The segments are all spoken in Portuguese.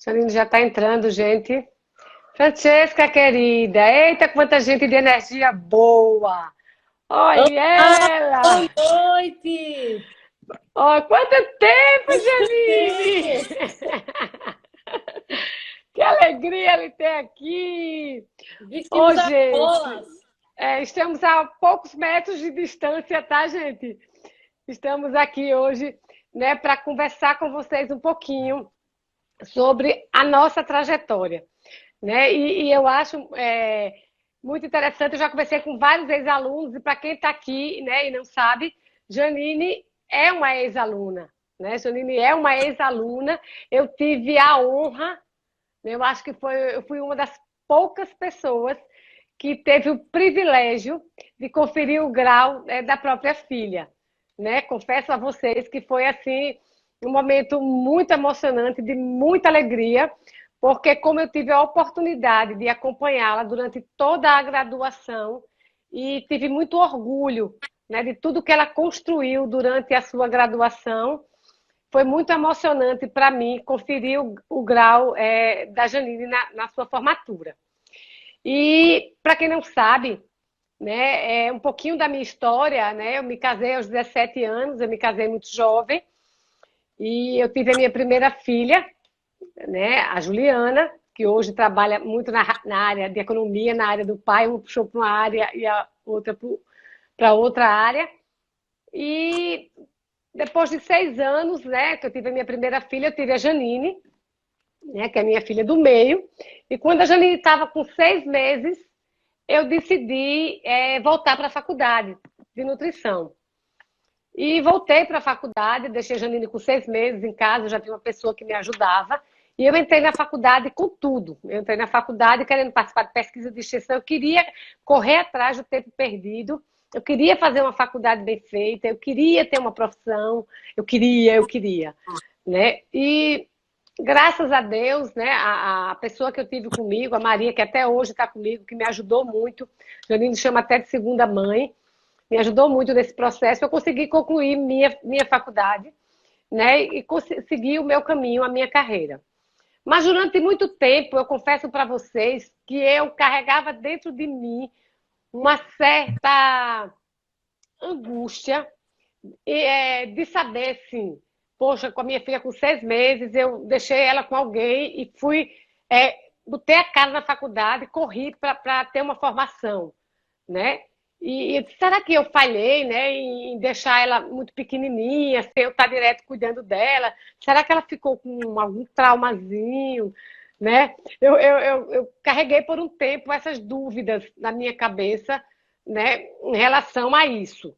Janine já está entrando, gente. Francesca, querida. Eita, quanta gente de energia boa. Olha Olá, ela. boa noite! Olha, quanto tempo, Quanto Janine. tempo! Que alegria lhe ter aqui. Ô, Vestimos as gente. bolas. Estamos a poucos metros de distância, tá, gente? Estamos aqui hoje, né, para conversar com vocês um pouquinho sobre a nossa trajetória, né? E eu acho muito interessante. Eu já conversei com vários ex-alunos e para quem está aqui, né, e não sabe, Janine é uma ex-aluna, né? Janine é uma ex-aluna. Eu tive a honra, eu acho que eu fui uma das poucas pessoas que teve o privilégio de conferir o grau da própria filha, né? Confesso a vocês que foi assim um momento muito emocionante, de muita alegria, porque como eu tive a oportunidade de acompanhá-la durante toda a graduação e tive muito orgulho, né, de tudo que ela construiu durante a sua graduação, foi muito emocionante para mim conferir o grau da Janine na sua formatura. E para quem não sabe, né, um pouquinho da minha história, né? Eu me casei aos 17 anos, eu me casei muito jovem e eu tive a minha primeira filha, né, a Juliana, que hoje trabalha muito na área de economia, na área do pai, uma puxou para uma área e a outra para outra área. E depois de 6 anos, né, que eu tive a minha primeira filha, eu tive a Janine, né, que é a minha filha do meio. E quando a Janine estava com 6 meses, eu decidi voltar para a faculdade de nutrição. E voltei para a faculdade, deixei a Janine com 6 meses em casa, eu já tinha uma pessoa que me ajudava. E eu entrei na faculdade com tudo. Eu entrei na faculdade querendo participar de pesquisa de extensão. Eu queria correr atrás do tempo perdido. Eu queria fazer uma faculdade bem feita. Eu queria ter uma profissão. Eu queria. Né? E graças a Deus, né, a pessoa que eu tive comigo, a Maria, que até hoje está comigo, que me ajudou muito, Janine chama até de segunda mãe, me ajudou muito nesse processo. Eu consegui concluir minha faculdade, né, e consegui o meu caminho, a minha carreira. Mas durante muito tempo, eu confesso para vocês que eu carregava dentro de mim uma certa angústia de saber, assim, poxa, com a minha filha com 6 meses, eu deixei ela com alguém e botei a cara na faculdade, corri para ter uma formação, né? E será que eu falhei, né, em deixar ela muito pequenininha, sem eu estar direto cuidando dela? Será que ela ficou com algum traumazinho, né? Eu carreguei por um tempo essas dúvidas na minha cabeça, né, em relação a isso,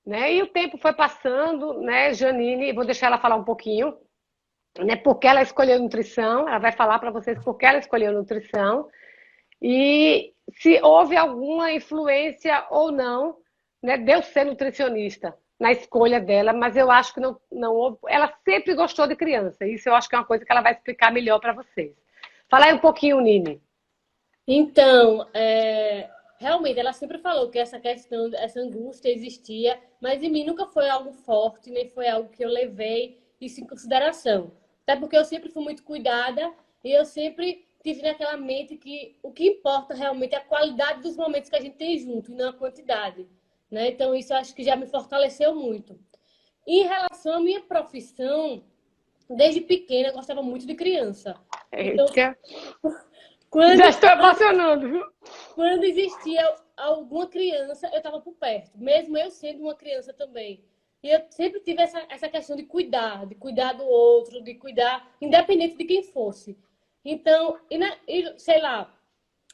né? E o tempo foi passando, né, Janine, vou deixar ela falar um pouquinho, né, porque ela escolheu nutrição, ela vai falar para vocês porque ela escolheu nutrição e se houve alguma influência ou não, né, de eu ser nutricionista na escolha dela, mas eu acho que não houve. Ela sempre gostou de criança, isso eu acho que é uma coisa que ela vai explicar melhor para vocês. Fala aí um pouquinho, Nini. Então, realmente, ela sempre falou que essa questão, essa angústia existia, mas em mim nunca foi algo forte, nem foi algo que eu levei isso em consideração. Até porque eu sempre fui muito cuidada e eu sempre tive naquela mente que o que importa realmente é a qualidade dos momentos que a gente tem junto e não a quantidade, né? Então, isso eu acho que já me fortaleceu muito. Em relação à minha profissão, desde pequena eu gostava muito de criança. Então, Eita, já quando estou emocionando, viu? Quando existia alguma criança, eu estava por perto, mesmo eu sendo uma criança também. E eu sempre tive essa questão de cuidar do outro, de cuidar, independente de quem fosse. Então, sei lá,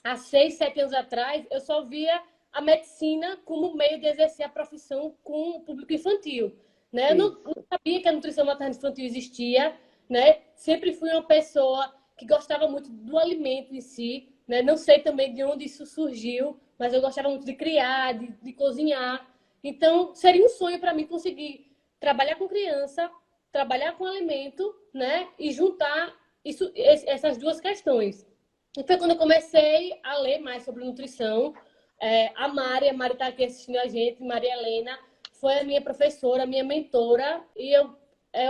há 6, 7 anos atrás, eu só via a medicina como meio de exercer a profissão com o público infantil. Né? Eu não sabia que a nutrição materno-infantil existia, né? Sempre fui uma pessoa que gostava muito do alimento em si, né? Não sei também de onde isso surgiu, mas eu gostava muito de criar, de cozinhar. Então, seria um sonho para mim conseguir trabalhar com criança, trabalhar com alimento, né? E juntar essas duas questões. E foi quando eu comecei a ler mais sobre nutrição. A Mari está aqui assistindo a gente, Maria Helena, foi a minha professora, a minha mentora, e eu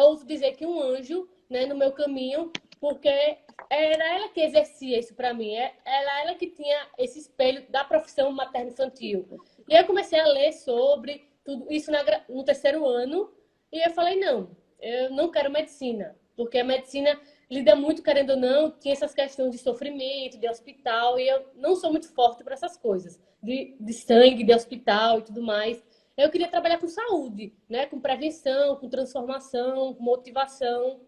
ouso dizer que um anjo né, no meu caminho, porque era ela que exercia isso para mim, era ela que tinha esse espelho da profissão materno-infantil. E aí eu comecei a ler sobre tudo isso no terceiro ano, e eu falei, não, eu não quero medicina, porque a medicina lida muito, querendo ou não, tinha essas questões de sofrimento, de hospital, e eu não sou muito forte para essas coisas, de sangue, de hospital e tudo mais. Eu queria trabalhar com saúde, né? Com prevenção, com transformação, com motivação.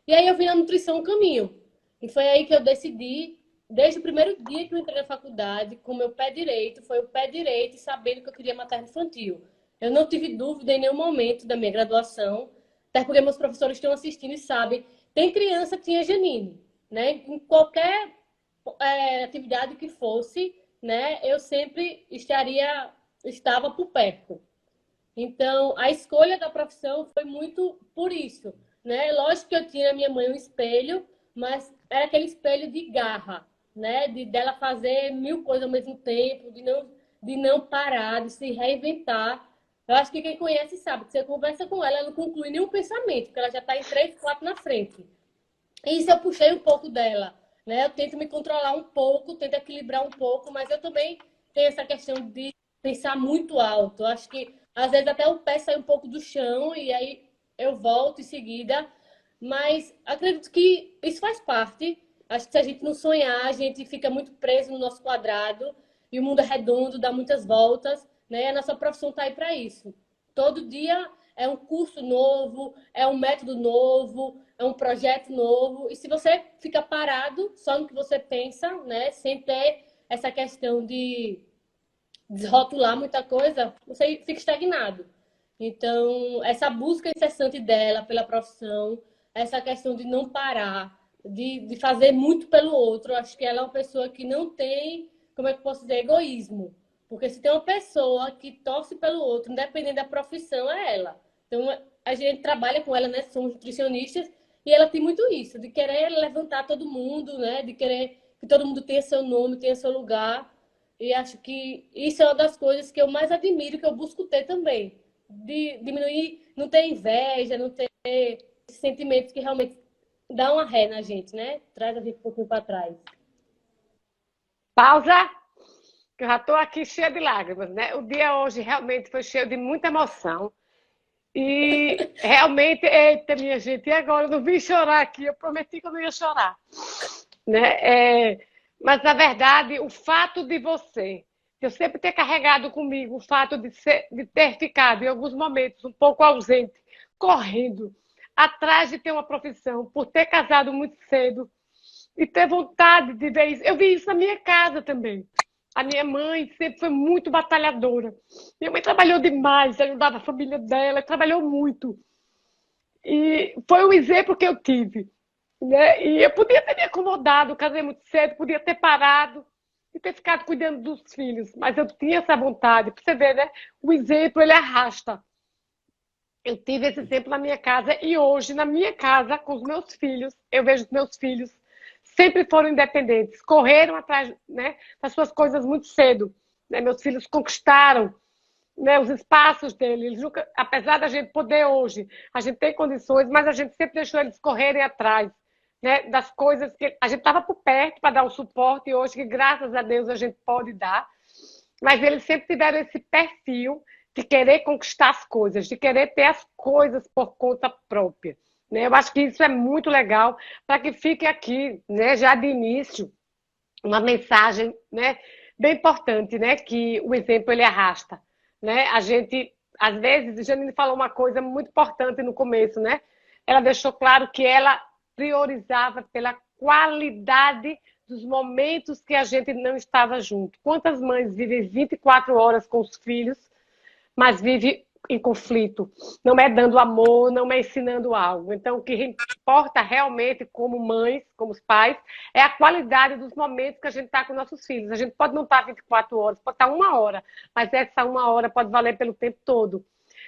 E aí eu vi na nutrição o caminho. E foi aí que eu decidi, desde o primeiro dia que eu entrei na faculdade, com o meu pé direito, foi o pé direito e sabendo que eu queria materno-infantil. Eu não tive dúvida em nenhum momento da minha graduação, até porque meus professores estão assistindo e sabem, tem criança que tinha Janine, né? Em qualquer atividade que fosse, né? Eu sempre estava por perto. Então, a escolha da profissão foi muito por isso, né? Lógico que eu tinha na minha mãe um espelho, mas era aquele espelho de garra, né? Dela fazer mil coisas ao mesmo tempo, de não parar, de se reinventar. Eu acho que quem conhece sabe que você conversa com ela, ela não conclui nenhum pensamento, porque ela já está em 3, 4 na frente. E isso eu puxei um pouco dela, né? Eu tento me controlar um pouco, tento equilibrar um pouco, mas eu também tenho essa questão de pensar muito alto. Eu acho que às vezes até o pé sai um pouco do chão e aí eu volto em seguida. Mas acredito que isso faz parte. Acho que se a gente não sonhar, a gente fica muito preso no nosso quadrado e o mundo é redondo, dá muitas voltas, né? A nossa profissão está aí para isso. Todo dia é um curso novo, é um método novo, é um projeto novo. E se você fica parado só no que você pensa, né? Sem ter essa questão de desrotular muita coisa, você fica estagnado. Então, essa busca incessante dela pela profissão, essa questão de não parar, de fazer muito pelo outro, eu acho que ela é uma pessoa que não tem, como é que eu posso dizer, egoísmo. Porque se tem uma pessoa que torce pelo outro, independente da profissão, é ela. Então, a gente trabalha com ela, né? Somos nutricionistas, e ela tem muito isso, de querer levantar todo mundo, né? De querer que todo mundo tenha seu nome, tenha seu lugar. E acho que isso é uma das coisas que eu mais admiro, que eu busco ter também. De diminuir, não ter inveja, não ter esses sentimentos que realmente dá uma ré na gente, né? Traz a gente um pouquinho para trás. Pausa, que eu já estou aqui cheia de lágrimas, né? O dia hoje realmente foi cheio de muita emoção. E realmente, eita, minha gente, e agora? Eu não vim chorar aqui, eu prometi que eu não ia chorar. Né? Mas, na verdade, o fato de você, de eu sempre ter carregado comigo o fato de ter ficado em alguns momentos um pouco ausente, correndo, atrás de ter uma profissão, por ter casado muito cedo e ter vontade de ver isso. Eu vi isso na minha casa também. A minha mãe sempre foi muito batalhadora. Minha mãe trabalhou demais, ajudava a família dela, trabalhou muito. E foi um exemplo que eu tive. Né? E eu podia ter me acomodado, casei muito cedo, podia ter parado e ter ficado cuidando dos filhos, mas eu tinha essa vontade. Para você ver, né? O exemplo, ele arrasta. Eu tive esse exemplo na minha casa e hoje, na minha casa, com os meus filhos, eu vejo os meus filhos sempre foram independentes, correram atrás, né, das suas coisas muito cedo. Né? Meus filhos conquistaram, né, os espaços deles. Eles nunca, apesar da gente poder hoje, a gente tem condições, mas a gente sempre deixou eles correrem atrás, né, das coisas que a gente estava por perto para dar o suporte e hoje, que graças a Deus a gente pode dar. Mas eles sempre tiveram esse perfil de querer conquistar as coisas, de querer ter as coisas por conta própria. Né? Eu acho que isso é muito legal para que fique aqui, né, já de início, uma mensagem, né, bem importante, né, que o exemplo ele arrasta. Né? A gente, às vezes, a Janine falou uma coisa muito importante no começo, né? Ela deixou claro que ela priorizava pela qualidade dos momentos que a gente não estava junto. Quantas mães vivem 24 horas com os filhos, mas vivem em conflito? Não é dando amor, não é ensinando algo. Então, o que importa realmente como mães, como os pais, é a qualidade dos momentos que a gente está com nossos filhos. A gente pode não estar 24 horas, pode estar 1 hora, mas essa 1 hora pode valer pelo tempo todo.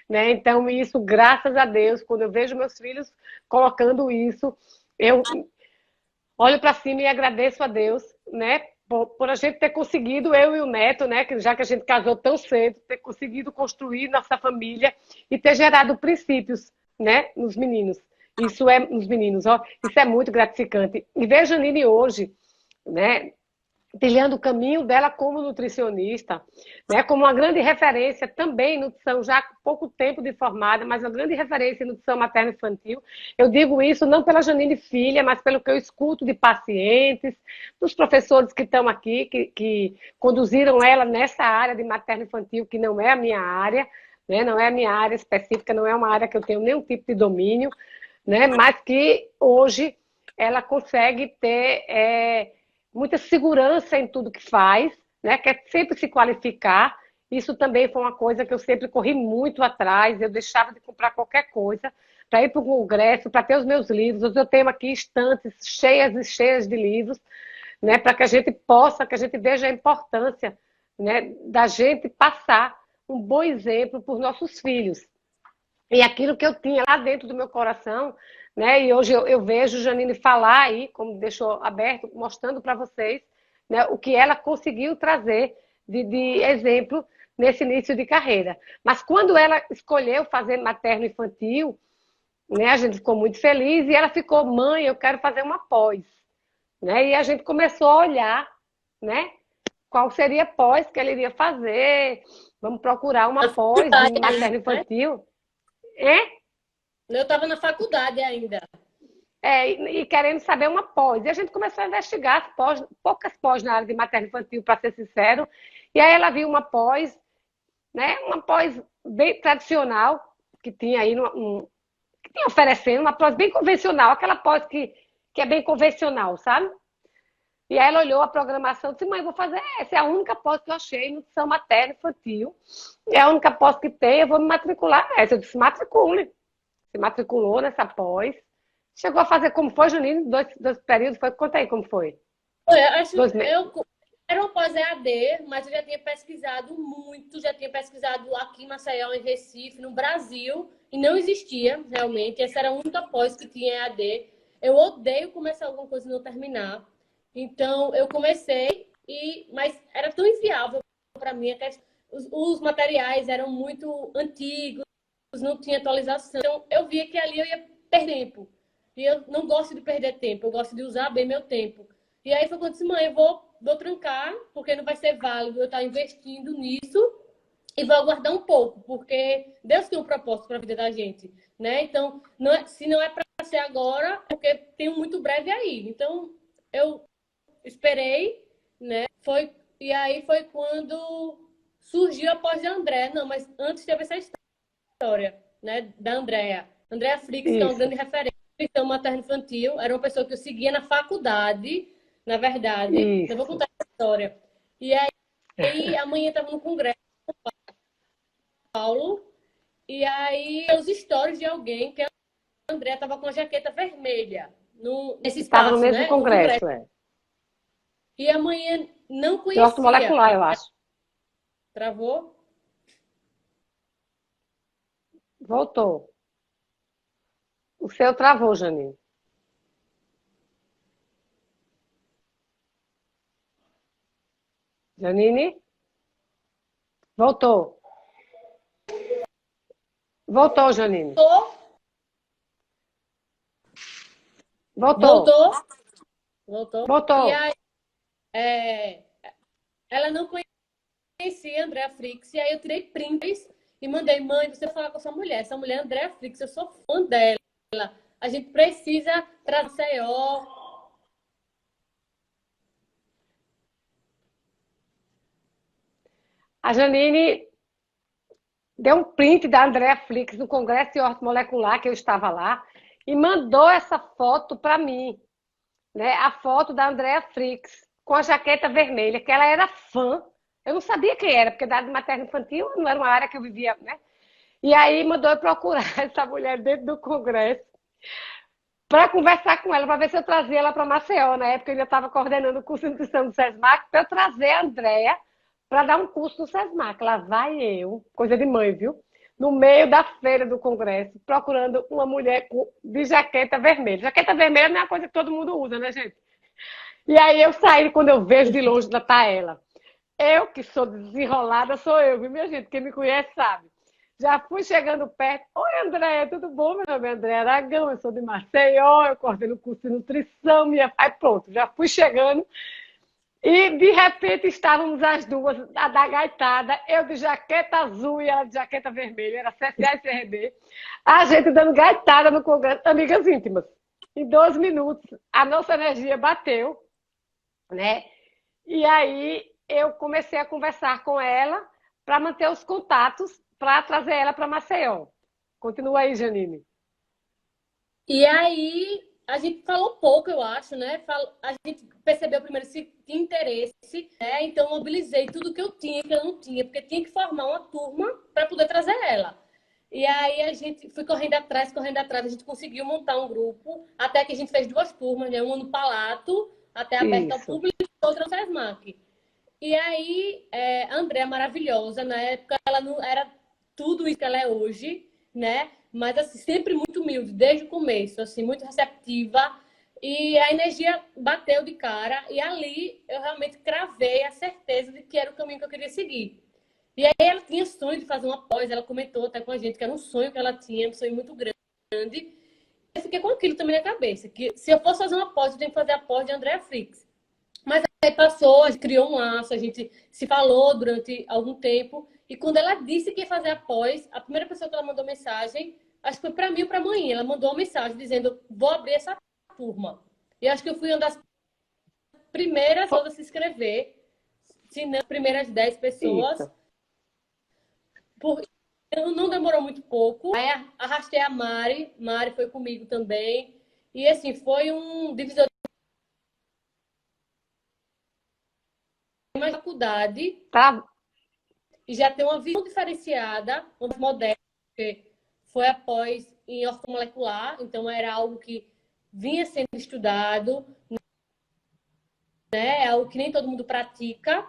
Né? Então, isso, graças a Deus, quando eu vejo meus filhos colocando isso, eu olho para cima e agradeço a Deus, né? Por a gente ter conseguido, eu e o neto, né? Já que a gente casou tão cedo, ter conseguido construir nossa família e ter gerado princípios, né? Nos meninos. Isso é, os meninos, ó, isso é muito gratificante. E ver a Janine hoje, né, trilhando o caminho dela como nutricionista, né, como uma grande referência também em nutrição, já com pouco tempo de formada, mas uma grande referência em nutrição materno-infantil. Eu digo isso não pela Janine filha, mas pelo que eu escuto de pacientes, dos professores que estão aqui, que conduziram ela nessa área de materno-infantil, que não é a minha área, né, não é a minha área específica, não é uma área que eu tenho nenhum tipo de domínio, né, mas que hoje ela consegue ter muita segurança em tudo que faz, né? Quer sempre se qualificar. Isso também foi uma coisa que eu sempre corri muito atrás. Eu deixava de comprar qualquer coisa para ir para o congresso, para ter os meus livros. Hoje eu tenho aqui estantes cheias e cheias de livros, né? Para que a gente possa, que a gente veja a importância, né? Da gente passar um bom exemplo para os nossos filhos. E aquilo que eu tinha lá dentro do meu coração, né? E hoje eu vejo Janine falar aí, como deixou aberto, mostrando para vocês, né, o que ela conseguiu trazer de exemplo nesse início de carreira. Mas quando ela escolheu fazer materno-infantil, né, a gente ficou muito feliz e ela ficou, mãe, eu quero fazer uma pós. Né? E a gente começou a olhar, né, qual seria a pós que ela iria fazer. Vamos procurar uma Na pós de faculdade ainda, né? materno-infantil. É? Eu estava na faculdade ainda. E querendo saber uma pós. E a gente começou a investigar as pós, poucas pós na área de materno-infantil, para ser sincero. E aí ela viu uma pós, né, uma pós bem tradicional, que tinha aí, que tinha oferecendo, uma pós bem convencional, aquela pós que é bem convencional, sabe? E aí ela olhou a programação e disse, mãe, eu vou fazer essa, é a única pós que eu achei, nutrição materno-infantil. É a única pós que tem, eu vou me matricular nessa. Eu disse, matricule. Se matriculou nessa pós. Chegou a fazer como foi, Juninho? Dois períodos? Foi? Conta aí como foi. Era uma pós-EAD, mas eu já tinha pesquisado muito, já tinha pesquisado aqui em Maceió, em Recife, no Brasil, e não existia, realmente. Essa era a única pós que tinha EAD. Eu odeio começar alguma coisa e não terminar. Então, eu comecei, mas era tão inviável para mim. Os materiais eram muito antigos, não tinha atualização. Então, eu via que ali eu ia perder tempo. E eu não gosto de perder tempo, eu gosto de usar bem meu tempo. E aí foi quando eu disse, mãe, eu vou trancar, porque não vai ser válido eu estar investindo nisso e vou aguardar um pouco, porque Deus tem um propósito para a vida da gente, né? Então, se não é para ser agora, porque tem um muito breve aí. Então, eu esperei, né? E aí foi quando surgiu a pós de André. Não, mas antes teve essa história, né? Da Andrea. Andrea Frix, que é uma grande referência em nutrição materno-infantil. Era uma pessoa que eu seguia na faculdade, na verdade. Isso. Eu vou contar essa história. E aí amanhã estava no congresso em São Paulo. E aí, os stories de alguém que a Andrea estava com a jaqueta vermelha nesse espaço, estava no mesmo né? congresso, E amanhã não de conhecia. ortomolecular, eu acho. Travou? Voltou. O seu travou, Janine. Janine? Voltou. Voltou, Janine. Voltou. E aí, ela não conhecia a Andrea Frix. E aí eu tirei prints e mandei, mãe, você falar com essa mulher. Essa mulher é Andrea Frix, eu sou fã dela. A gente precisa trazer A Janine deu um print da Andrea Flix no Congresso de Ortomolecular, que eu estava lá, e mandou essa foto para mim, né? A foto da Andrea Flix, com a jaqueta vermelha, que ela era fã. Eu não sabia quem era, porque da área de materno-infantil não era uma área que eu vivia, né? E aí mandou eu procurar essa mulher dentro do Congresso para conversar com ela, para ver se eu trazia ela para Maceió. Na época eu ainda estava coordenando o curso de nutrição do SESMAC, para eu trazer a Andrea para dar um curso no SESMAC. Lá vai eu, coisa de mãe, viu? No meio da feira do Congresso, procurando uma mulher de jaqueta vermelha. Jaqueta vermelha não é uma coisa que todo mundo usa, né, gente? E aí eu saí, quando eu vejo de longe da ela. Eu que sou desenrolada, sou eu, viu, minha gente? Quem me conhece sabe. Já fui chegando perto. Oi, André, tudo bom? Meu nome é André Aragão, eu sou de Maceió, eu coordeno o curso de nutrição, minha... Aí pronto, já fui chegando. E de repente estávamos as duas, a da gaitada, eu de jaqueta azul e ela de jaqueta vermelha, era CSA e CRB, a gente dando gaitada no congresso, amigas íntimas. Em 2 minutos, a nossa energia bateu, né? E aí eu comecei a conversar com ela para manter os contatos, para trazer ela para Maceió. Continua aí, Janine. E aí a gente falou pouco, eu acho, né? A gente percebeu primeiro se tinha interesse, né? Então mobilizei tudo que eu tinha, que eu não tinha, porque tinha que formar uma turma para poder trazer ela. E aí a gente foi correndo atrás, a gente conseguiu montar um grupo, até que a gente fez 2 turmas, né? Uma no Palato, até aberta ao Isso. público, e outra no SESMAC. E aí, a Andréa maravilhosa, na época ela não era tudo isso que ela é hoje, né? Mas assim, sempre muito humilde, desde o começo, assim, muito receptiva. E a energia bateu de cara, e ali eu realmente cravei a certeza de que era o caminho que eu queria seguir. E aí ela tinha sonho de fazer uma pós, ela comentou até com a gente que era um sonho que ela tinha, um sonho muito grande. Eu fiquei com aquilo também na cabeça, que se eu fosse fazer uma pós, eu tenho que fazer a pós de Andréa Frix. Mas aí passou, a gente criou um laço, a gente se falou durante algum tempo. E quando ela disse que ia fazer a pós, a primeira pessoa que ela mandou mensagem, acho que foi para mim ou para a mãe, ela mandou uma mensagem dizendo: vou abrir essa turma. E acho que eu fui uma das primeiras todas a se inscrever, se não as primeiras 10 pessoas. Isso. Por... Não demorou muito pouco. Aí arrastei a Mari, Mari foi comigo também. E assim, foi um divisor de faculdade. Tá. E já tem uma visão diferenciada, uma moderna, porque foi após em ortomolecular, então era algo que vinha sendo estudado, né? É algo que nem todo mundo pratica.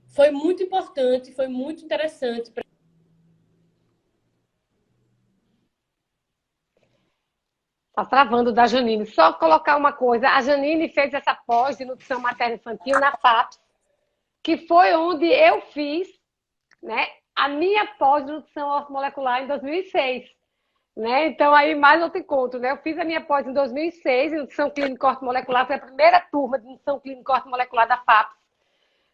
Foi muito importante, foi muito interessante. Tá travando da Janine. Só colocar uma coisa. A Janine fez essa pós de nutrição materno-infantil na FAPES, que foi onde eu fiz, né, a minha pós de nutrição ortomolecular em 2006. Né? Então, aí mais outro encontro. Né? Eu fiz a minha pós em 2006, em nutrição clínica ortomolecular. Foi a primeira turma de nutrição clínica ortomolecular da FAPES,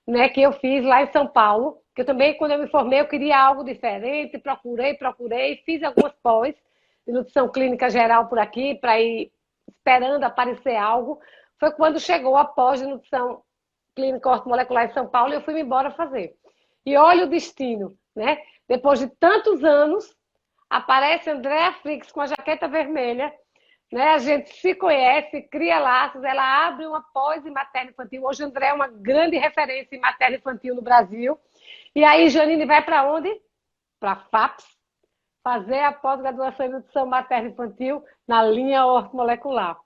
né, que eu fiz lá em São Paulo. Que eu também, quando eu me formei, eu queria algo diferente. Procurei. Fiz algumas pós de nutrição clínica geral por aqui, para ir esperando aparecer algo. Foi quando chegou a pós de nutrição clínica ortomolecular em São Paulo e eu fui embora fazer. E olha o destino, né? Depois de tantos anos, aparece Andréa Frix com a jaqueta vermelha, né? A gente se conhece, cria laços, ela abre uma pós em materno infantil. Hoje André é uma grande referência em materno infantil no Brasil. E aí Janine vai para onde? Para a FAPES, fazer a pós-graduação em nutrição materno infantil na linha ortomolecular.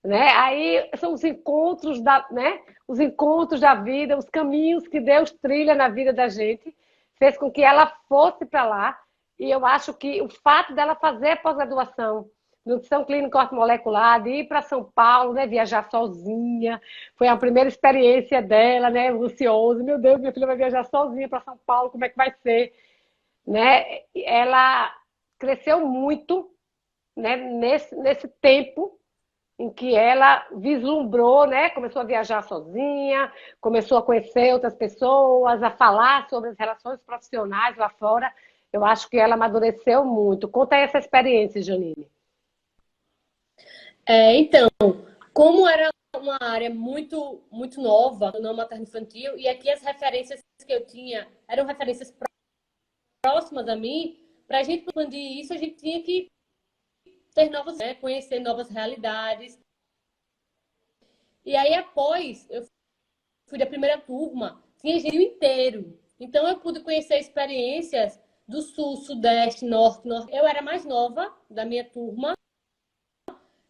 Né? Aí são os encontros né? Os encontros da vida, os caminhos que Deus trilha na vida da gente, fez com que ela fosse para lá. E eu acho que o fato dela fazer a pós-graduação nutrição clínica ortomolecular, de ir para São Paulo, né, viajar sozinha, foi a primeira experiência dela, né, ansiosa, meu Deus, minha filha vai viajar sozinha para São Paulo, como é que vai ser, né? Ela cresceu muito, né, nesse tempo em que ela vislumbrou, né? Começou a viajar sozinha, começou a conhecer outras pessoas, a falar sobre as relações profissionais lá fora. Eu acho que ela amadureceu muito. Conta aí essa experiência, Janine. Então, como era uma área muito nova, no materno infantil, e aqui as referências que eu tinha eram referências próximas a mim, para a gente expandir isso, a gente tinha que ter novas, né, conhecer novas realidades. E aí, após, eu fui da primeira turma, tinha Rio inteiro. Então, eu pude conhecer experiências do Sul, Sudeste, Norte. Eu era mais nova da minha turma,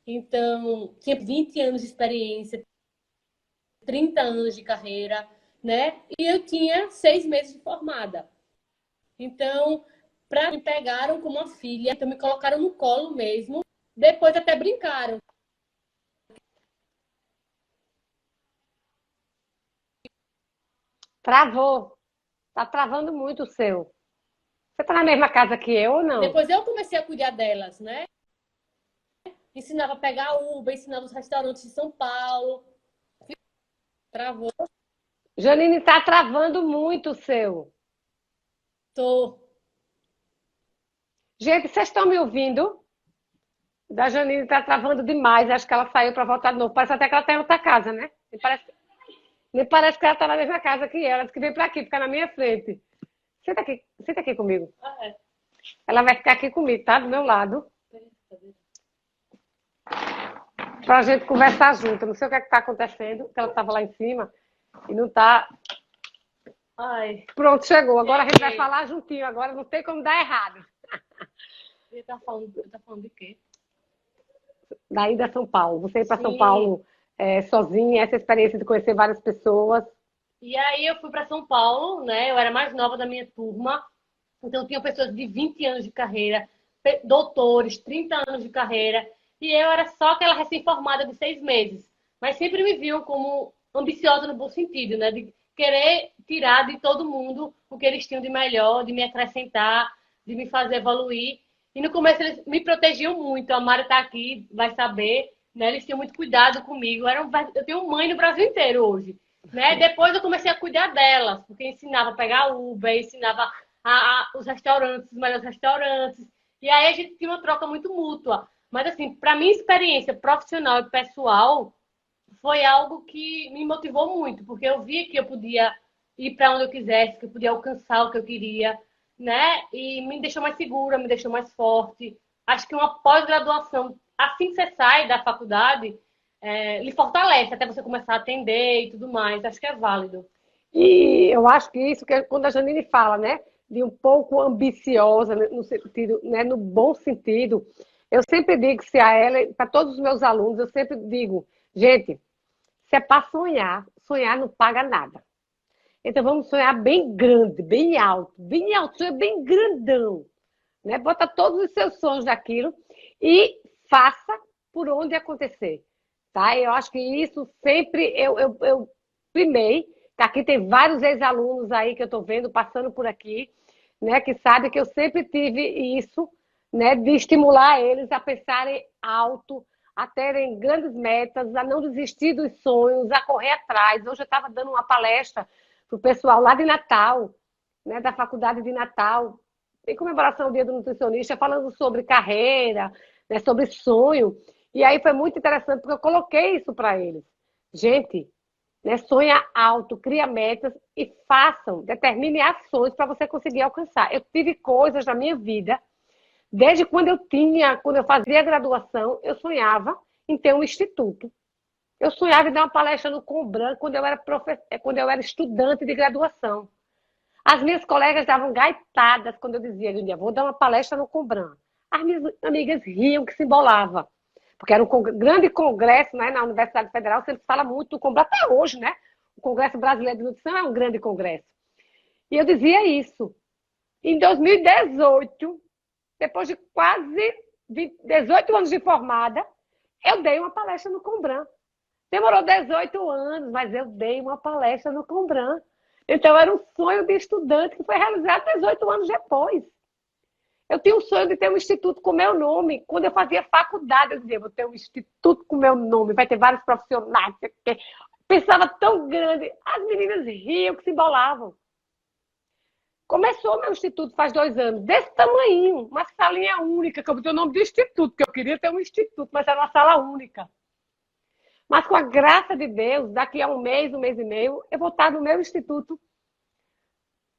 então tinha 20 anos de experiência, 30 anos de carreira, né? E eu tinha 6 meses de formada. Então, me pegaram como uma filha, então me colocaram no colo mesmo. Depois até brincaram. Travou. Tá travando muito o seu. Você tá na mesma casa que eu ou não? Depois eu comecei a cuidar delas, né? Ensinava a pegar Uber, ensinava os restaurantes de São Paulo. Travou. Janine, tá travando muito o seu. Tô. Gente, vocês estão me ouvindo? Da Janine tá travando demais. Acho que ela saiu para voltar de novo. Parece até que ela tá em outra casa, né? Me parece que ela tá na mesma casa que ela. Disse que veio para aqui, ficar na minha frente. Senta aqui comigo. Ah, é. Ela vai ficar aqui comigo, tá? Do meu lado. Pra gente conversar junto. Não sei o que é que tá acontecendo, porque ela tava lá em cima e não tá. Ai, Pronto, chegou. Agora a gente vai falar juntinho. Agora não tem como dar errado. ele tá falando de quê? Da ida a São Paulo. Você ir para São Sim. Paulo sozinha, essa experiência de conhecer várias pessoas. E aí eu fui para São Paulo, né? Eu era mais nova da minha turma. Então tinha pessoas de 20 anos de carreira, doutores, 30 anos de carreira. E eu era só aquela recém-formada de 6 meses. Mas sempre me viam como ambiciosa no bom sentido, né? De querer tirar de todo mundo o que eles tinham de melhor, de me acrescentar, de me fazer evoluir. E no começo eles me protegiam muito. A Mari tá aqui, vai saber, né? Eles tinham muito cuidado comigo. Eu tenho mãe no Brasil inteiro hoje, né? Depois eu comecei a cuidar delas, porque ensinava a pegar Uber, ensinava os restaurantes, os melhores restaurantes. E aí a gente tinha uma troca muito mútua. Mas assim, para minha experiência profissional e pessoal, foi algo que me motivou muito, porque eu vi que eu podia ir para onde eu quisesse, que eu podia alcançar o que eu queria, né? E me deixou mais segura, me deixou mais forte. Acho que uma pós-graduação, assim que você sai da faculdade, lhe fortalece até você começar a atender e tudo mais. Acho que é válido. E eu acho que isso que é quando a Janine fala, né? De um pouco ambiciosa, né, no sentido, né, no bom sentido. Eu sempre digo se a ela, para todos os meus alunos, eu sempre digo, gente, se é para sonhar, sonhar não paga nada. Então vamos sonhar bem grande, bem alto, sonha bem grandão, né? Bota todos os seus sonhos naquilo e faça por onde acontecer, tá? Eu acho que isso sempre eu primei. Aqui tem vários ex-alunos aí que eu estou vendo passando por aqui, né? Que sabe que eu sempre tive isso, né? De estimular eles a pensarem alto, a terem grandes metas, a não desistir dos sonhos, a correr atrás. Hoje eu estava dando uma palestra para o pessoal lá de Natal, né? Da faculdade de Natal, em comemoração ao Dia do Nutricionista, falando sobre carreira, né? Sobre sonho. E aí foi muito interessante porque eu coloquei isso para eles. Gente, né? Sonha alto, cria metas e façam, determine ações para você conseguir alcançar. Eu tive coisas na minha vida, desde quando eu fazia graduação, eu sonhava em ter um instituto. Eu sonhava em dar uma palestra no Combran quando eu era estudante de graduação. As minhas colegas davam gaitadas quando eu dizia, um dia, vou dar uma palestra no Combran. As minhas amigas riam que se embolava. Porque era um grande congresso, né, na Universidade Federal, sempre se fala muito do Combran, até hoje, né? O Congresso Brasileiro de Nutrição é um grande congresso. E eu dizia isso. Em 2018, depois de quase 18 anos de formada, eu dei uma palestra no Combran. Demorou 18 anos, mas eu dei uma palestra no Combran. Então, era um sonho de estudante que foi realizado 18 anos depois. Eu tinha um sonho de ter um instituto com meu nome. Quando eu fazia faculdade, eu dizia, vou ter um instituto com meu nome, vai ter vários profissionais. Pensava tão grande. As meninas riam, que se embolavam. Começou meu instituto faz 2 anos, desse tamanho, uma salinha única, que eu botei o nome de instituto, porque eu queria ter um instituto, mas era uma sala única. Mas com a graça de Deus, daqui a um mês e meio, eu vou estar no meu instituto,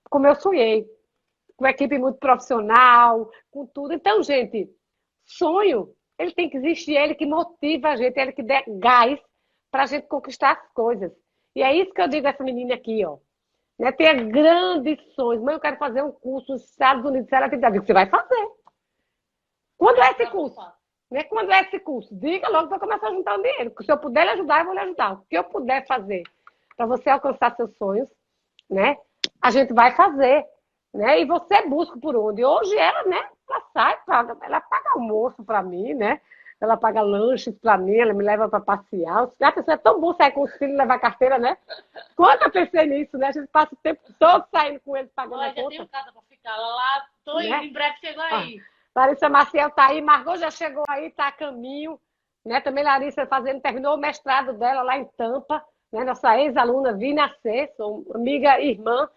como eu sonhei, com uma equipe muito profissional, com tudo. Então, gente, sonho, ele tem que existir, ele que motiva a gente, ele que dá gás para a gente conquistar as coisas. E é isso que eu digo a essa menina aqui, ó. Né? Tenha grandes sonhos. Mãe, eu quero fazer um curso nos Estados Unidos. Ela tem que dizer, você vai fazer. Quando é esse curso? Né? Quando é esse curso? Diga logo para começar a juntar o dinheiro. Porque se eu puder lhe ajudar, eu vou lhe ajudar. O que eu puder fazer para você alcançar seus sonhos, né? A gente vai fazer. Né? E você busca por onde? Hoje ela, né? Ela sai, ela paga almoço para mim, né? Ela paga lanches para mim, ela me leva para passear. A pessoa é tão bom sair com os filhos e levar carteira, né? Quando eu pensei nisso, né? A gente passa o tempo todo saindo com eles, pagando a conta. Já tenho casa para ficar lá Tô indo, né? em breve chego Ó, aí. Larissa Maciel tá aí, Margot já chegou aí, tá a caminho, né? Também Larissa terminou o mestrado dela lá em Tampa, né? Nossa ex-aluna vi nascer, sou amiga e irmã,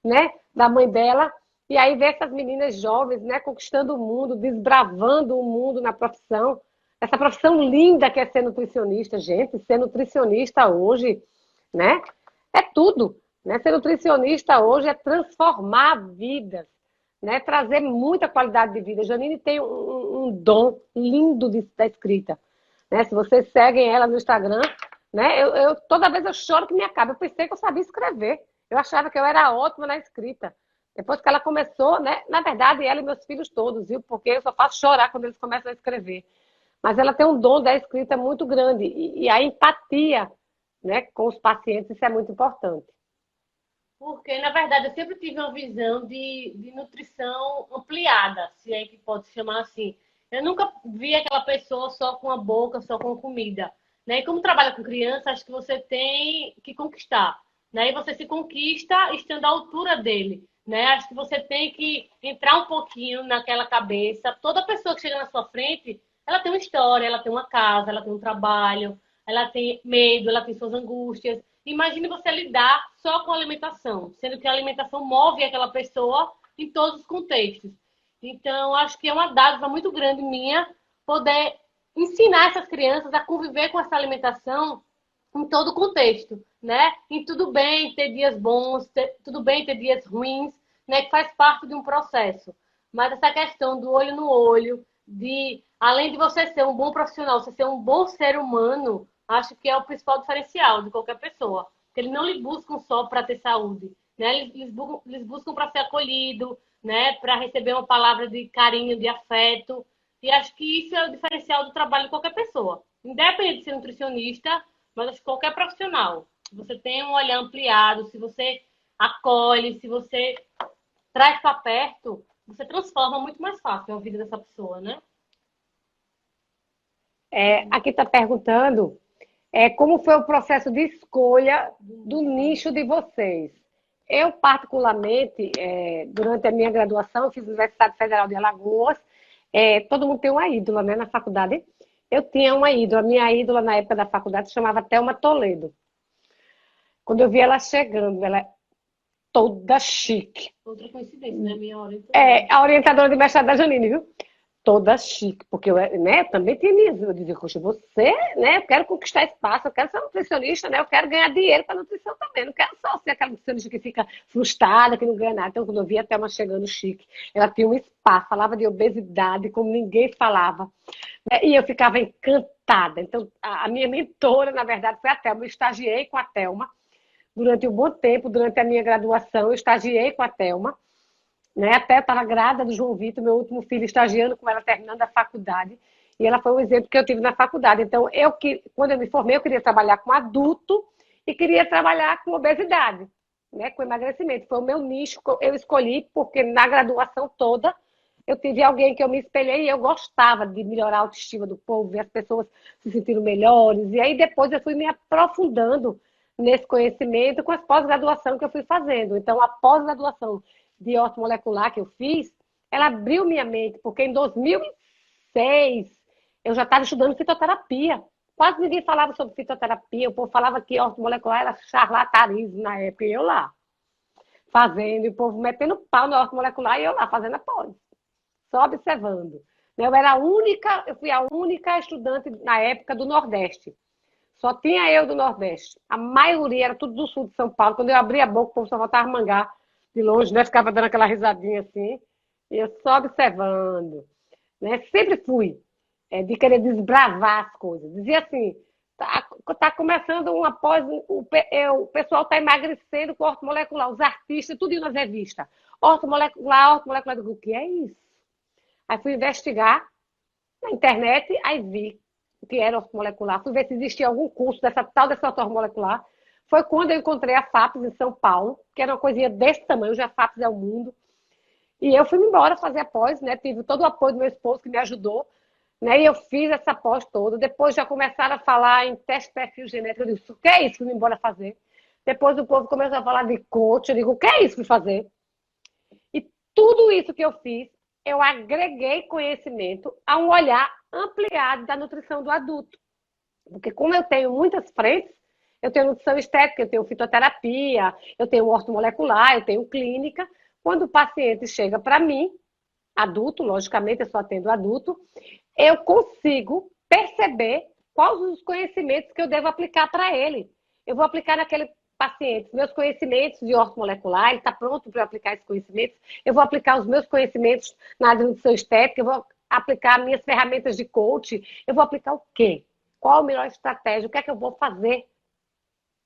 né? Da mãe dela. E aí ver essas meninas jovens, né? Conquistando o mundo, desbravando o mundo na profissão. Essa profissão linda que é ser nutricionista, gente. Ser nutricionista hoje, né? É tudo, né? Ser nutricionista hoje é transformar vidas, né? Trazer muita qualidade de vida. Janine tem um dom lindo da escrita, né? Se vocês seguem ela no Instagram, né? Toda vez eu choro que me acaba. Eu pensei que eu sabia escrever. Eu achava que eu era ótima na escrita. Depois que ela começou, né? Na verdade, ela e meus filhos todos, viu? Porque eu só faço chorar quando eles começam a escrever. Mas ela tem um dom da escrita muito grande e a empatia, né, com os pacientes, isso é muito importante. Porque, na verdade, eu sempre tive uma visão de nutrição ampliada, se é que pode se chamar assim. Eu nunca vi aquela pessoa só com a boca, só com comida. Né? E como trabalha com criança, acho que você tem que conquistar. Né? E você se conquista estando à altura dele. Né? Acho que você tem que entrar um pouquinho naquela cabeça. Toda pessoa que chega na sua frente, ela tem uma história, ela tem uma casa, ela tem um trabalho, ela tem medo, ela tem suas angústias. Imagine você lidar só com a alimentação, sendo que a alimentação move aquela pessoa em todos os contextos. Então, acho que é uma dádiva muito grande minha poder ensinar essas crianças a conviver com essa alimentação em todo o contexto, né? E tudo bem ter dias bons, tudo bem ter dias ruins, né? Que faz parte de um processo. Mas essa questão do olho no olho, de além de você ser um bom profissional, você ser um bom ser humano, acho que é o principal diferencial de qualquer pessoa. Porque eles não lhe buscam só para ter saúde, né? Eles buscam para ser acolhido, né? Para receber uma palavra de carinho, de afeto. E acho que isso é o diferencial do trabalho de qualquer pessoa. Independente de ser nutricionista, mas acho que qualquer profissional. Se você tem um olhar ampliado, se você acolhe, se você traz para perto, você transforma muito mais fácil a vida dessa pessoa, né? Aqui está perguntando como foi o processo de escolha do nicho de vocês. Eu, particularmente, durante a minha graduação, eu fiz Universidade Federal de Alagoas, todo mundo tem uma ídola, né, na faculdade. Eu tinha uma ídola, a minha ídola na época da faculdade se chamava Thelma Toledo. Quando eu vi ela chegando, ela toda chique. Outra coincidência, né? Minha orientadora. A orientadora de mestrado da Janine, viu? Toda chique, porque eu, né, também tinha minhas. Eu dizia, poxa, você, né, eu quero conquistar espaço, eu quero ser nutricionista, né, eu quero ganhar dinheiro para nutrição também, não quero só ser aquela nutricionista que fica frustrada, que não ganha nada. Então, quando eu vi a Thelma chegando chique, ela tinha um spa, falava de obesidade como ninguém falava, né, e eu ficava encantada. Então, a minha mentora, na verdade, foi a Thelma. Eu estagiei com a Thelma durante um bom tempo, durante a minha graduação, eu estagiei com a Thelma, né? Até estava grávida do João Vitor, meu último filho, estagiando com ela, terminando a faculdade. E ela foi um exemplo que eu tive na faculdade. Então, quando eu me formei, eu queria trabalhar com adulto e queria trabalhar com obesidade, né? Com emagrecimento. Foi o meu nicho que eu escolhi, porque na graduação toda eu tive alguém que eu me espelhei e eu gostava de melhorar a autoestima do povo, ver as pessoas se sentindo melhores. E aí depois eu fui me aprofundando nesse conhecimento com as pós-graduação que eu fui fazendo. Então, a pós-graduação de ortomolecular que eu fiz, ela abriu minha mente, porque em 2006 eu já estava estudando fitoterapia. Quase ninguém falava sobre fitoterapia, o povo falava que ortomolecular era charlatanismo na época, e eu lá, fazendo, e o povo metendo pau no ortomolecular, e eu lá, fazendo a pós, só observando. Eu fui a única estudante na época do Nordeste. Só tinha eu do Nordeste. A maioria era tudo do sul de São Paulo. Quando eu abria a boca, o povo só faltava mangar de longe, né? Ficava dando aquela risadinha assim. E eu só observando. Né? Sempre fui de querer desbravar as coisas. Dizia assim, tá começando uma pós, o pessoal está emagrecendo com ortomolecular, os artistas, tudo nas revistas. Ortomolecular, eu digo, o que é isso? Aí fui investigar na internet, aí vi o que era ortomolecular, fui ver se existia algum curso dessa ortomolecular. Foi quando eu encontrei a FAPES em São Paulo, que era uma coisinha desse tamanho, já a FAPES é o mundo. E eu fui embora fazer a pós, né? Tive todo o apoio do meu esposo que me ajudou, né? E eu fiz essa pós toda. Depois já começaram a falar em teste de perfil genético. Eu disse, o que é isso? Fui embora fazer. Depois o povo começou a falar de coach. Eu digo, o que é isso? Fui fazer. E tudo isso que eu fiz, eu agreguei conhecimento a um olhar ampliado da nutrição do adulto. Porque como eu tenho muitas frentes, eu tenho nutrição estética, eu tenho fitoterapia, eu tenho ortomolecular, eu tenho clínica. Quando o paciente chega para mim, adulto, logicamente eu só atendo adulto, eu consigo perceber quais os conhecimentos que eu devo aplicar para ele. Eu vou aplicar naquele paciente meus conhecimentos de ortomolecular, ele está pronto para eu aplicar esses conhecimentos. Eu vou aplicar os meus conhecimentos na área de nutrição estética, eu vou aplicar minhas ferramentas de coaching, eu vou aplicar o quê? Qual a melhor estratégia? O que é que eu vou fazer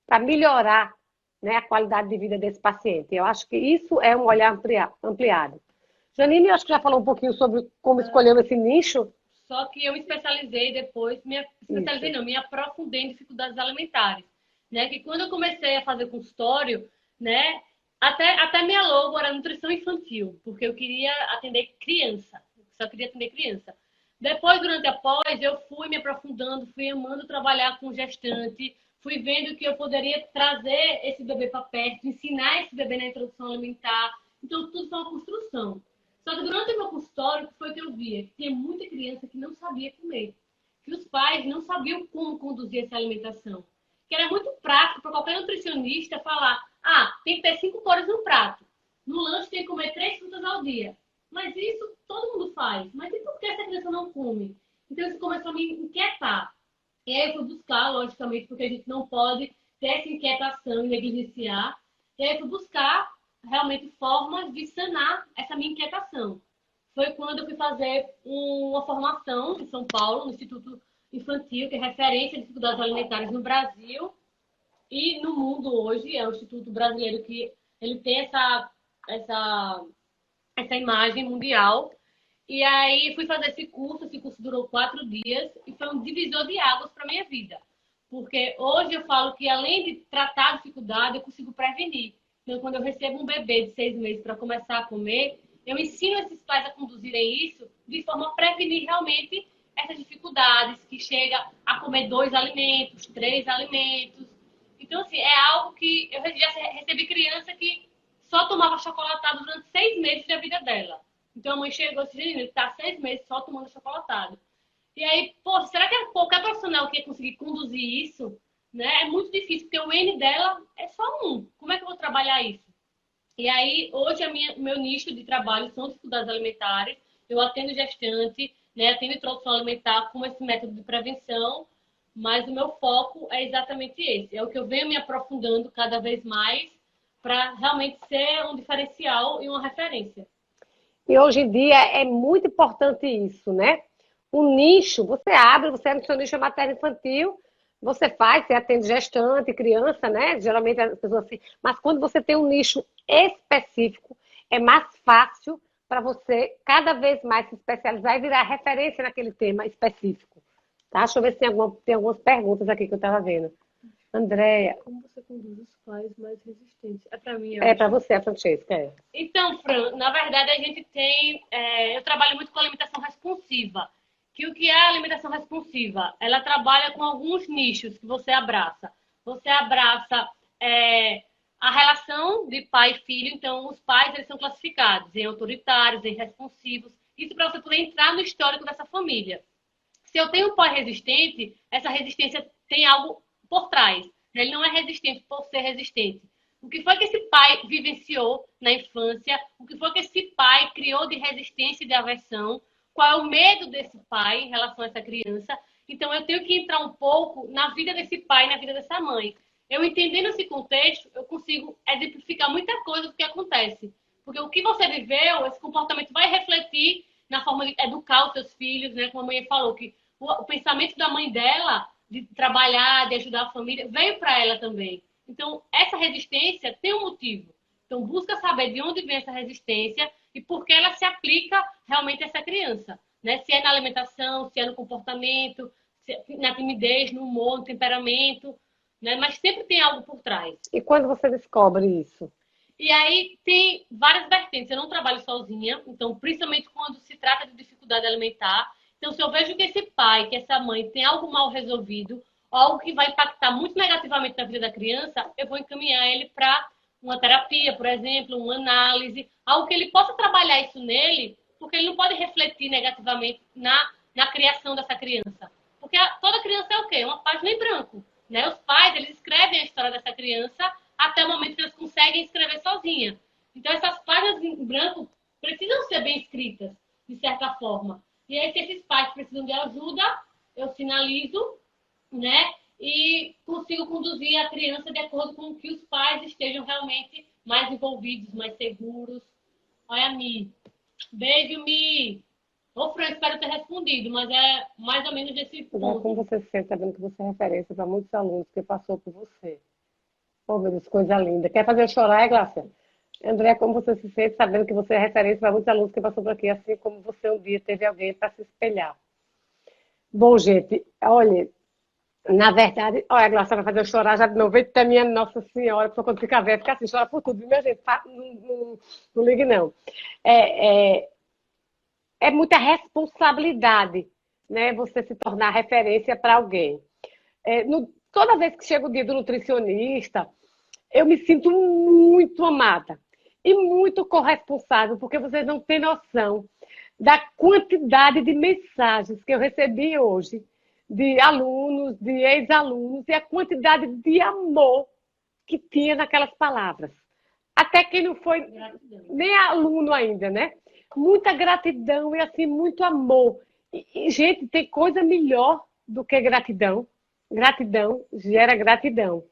para melhorar, né, a qualidade de vida desse paciente? Eu acho que isso é um olhar ampliado. Janine, eu acho que já falou um pouquinho sobre como escolhemos esse nicho. Só que eu me especializei depois, me aprofundei em dificuldades alimentares, né? Que quando eu comecei a fazer consultório, né? Até minha logo era nutrição infantil, porque eu queria atender criança, só queria atender criança. Depois, durante a pós, eu fui me aprofundando, fui amando trabalhar com gestante, fui vendo que eu poderia trazer esse bebê para perto, ensinar esse bebê na introdução alimentar. Então, tudo foi uma construção. Só que durante o meu consultório, o que foi que eu via? Que tinha muita criança que não sabia comer. Que os pais não sabiam como conduzir essa alimentação. Que era muito prático para qualquer nutricionista falar: tem que ter 5 cores no prato. No lanche tem que comer 3 frutas ao dia. Mas isso todo mundo faz. Mas e por que essa criança não come? Então isso começou a me inquietar. E aí eu fui buscar, logicamente, porque a gente não pode ter essa inquietação e negligenciar. E aí eu fui buscar realmente formas de sanar essa minha inquietação. Foi quando eu fui fazer uma formação em São Paulo, no Instituto Infantil, que é referência em dificuldades alimentares no Brasil e no mundo hoje. É o Instituto Brasileiro que ele tem essa imagem mundial. E aí fui fazer esse curso durou 4 dias e foi um divisor de águas para minha vida. Porque hoje eu falo que além de tratar a dificuldade, eu consigo prevenir. Então, quando eu recebo um bebê de 6 meses para começar a comer, eu ensino esses pais a conduzirem isso de forma a prevenir realmente essas dificuldades, que chega a comer 2 alimentos, 3 alimentos. Então, assim, é algo que eu já recebi criança que só tomava chocolatado durante 6 meses da vida dela. Então, a mãe chegou e disse: ele está 6 meses só tomando chocolatado. E aí, pô, será que qualquer profissional que ia conseguir conduzir isso, né? É muito difícil, porque o N dela é só 1. Como é que eu vou trabalhar isso? E aí, hoje, meu nicho de trabalho são dificuldades alimentares. Eu atendo gestante, né? Atendo introdução alimentar com esse método de prevenção, mas o meu foco é exatamente esse. É o que eu venho me aprofundando cada vez mais para realmente ser um diferencial e uma referência. E hoje em dia é muito importante isso, né? O nicho, você abre, você abre o seu nicho materno-infantil, você faz, você atende gestante, criança, né? Geralmente as pessoas assim. Mas quando você tem um nicho específico, é mais fácil para você cada vez mais se especializar e virar referência naquele tema específico. Tá? Deixa eu ver se tem algumas perguntas aqui que eu estava vendo. Andréia. Como você conduz os pais mais resistentes? É para mim, É para você, a Francesca. É. Então, Fran, na verdade a gente tem... eu trabalho muito com alimentação responsiva. Que o que é a alimentação responsiva? Ela trabalha com alguns nichos que você abraça. Você abraça a relação de pai e filho. Então, os pais eles são classificados em autoritários, em responsivos. Isso para você poder entrar no histórico dessa família. Se eu tenho um pai resistente, essa resistência tem algo por trás. Ele não é resistente por ser resistente. O que foi que esse pai vivenciou na infância? O que foi que esse pai criou de resistência e de aversão? Qual é o medo desse pai em relação a essa criança? Então, eu tenho que entrar um pouco na vida desse pai, na vida dessa mãe. Eu entendendo esse contexto, eu consigo exemplificar muita coisa do que acontece. Porque o que você viveu, esse comportamento vai refletir na forma de educar os seus filhos, né? Como a mãe falou, que o pensamento da mãe dela de trabalhar, de ajudar a família, veio para ela também. Então, essa resistência tem um motivo. Então, busca saber de onde vem essa resistência e por que ela se aplica realmente a essa criança. Né? Se é na alimentação, se é no comportamento, se é na timidez, no humor, no temperamento. Né? Mas sempre tem algo por trás. E quando você descobre isso? E aí tem várias vertentes. Eu não trabalho sozinha, então, principalmente quando se trata de dificuldade alimentar. Então, se eu vejo que esse pai, que essa mãe tem algo mal resolvido, algo que vai impactar muito negativamente na vida da criança, eu vou encaminhar ele para uma terapia, por exemplo, uma análise, algo que ele possa trabalhar isso nele, porque ele não pode refletir negativamente na criação dessa criança. Porque toda criança é o quê? Uma página em branco. Né? Os pais, eles escrevem a história dessa criança até o momento que eles conseguem escrever sozinha. Então, essas páginas em branco precisam ser bem escritas, de certa forma. E aí, se esses pais precisam de ajuda, eu sinalizo, né? E consigo conduzir a criança de acordo com que os pais estejam realmente mais envolvidos, mais seguros. Olha, Mi. Beijo, Mi. Ô, Fran, espero ter respondido, mas é mais ou menos desse ponto. Como você se sente sabendo que você é referência para muitos alunos que passou por você? Oh, meu Deus, coisa linda. Quer fazer eu chorar, é, Glácia? André, como você se sente sabendo que você é referência para muitos alunos que passou por aqui, assim como você um dia teve alguém para se espelhar? Bom, gente, olha, na verdade, olha, a Glácia vai fazer eu chorar já de novo. Eita, minha Nossa Senhora, porque quando fica velha, fica assim, chora por tudo, minha gente, não ligue não. É muita responsabilidade, né, você se tornar referência para alguém. Toda vez que chega o dia do nutricionista, eu me sinto muito amada e muito corresponsável, porque vocês não têm noção da quantidade de mensagens que eu recebi hoje de alunos, de ex-alunos, e a quantidade de amor que tinha naquelas palavras. Até quem não foi nem aluno ainda, né? Muita gratidão e, assim, muito amor. E, gente, tem coisa melhor do que gratidão. Gratidão gera gratidão.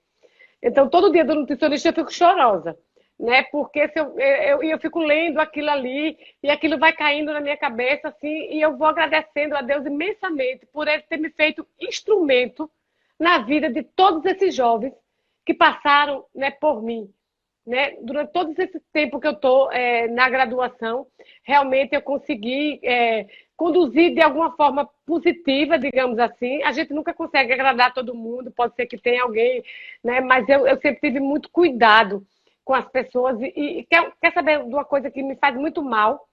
Então, todo dia do nutricionista eu fico chorosa, né? Porque se eu fico lendo aquilo ali e aquilo vai caindo na minha cabeça, assim, e eu vou agradecendo a Deus imensamente por ele ter me feito instrumento na vida de todos esses jovens que passaram, né, por mim. Né? Durante todo esse tempo que eu estou na graduação, realmente eu consegui conduzir de alguma forma positiva, digamos assim. A gente nunca consegue agradar todo mundo, pode ser que tenha alguém, né? Mas eu sempre tive muito cuidado com as pessoas. E quer saber de uma coisa que me faz muito mal?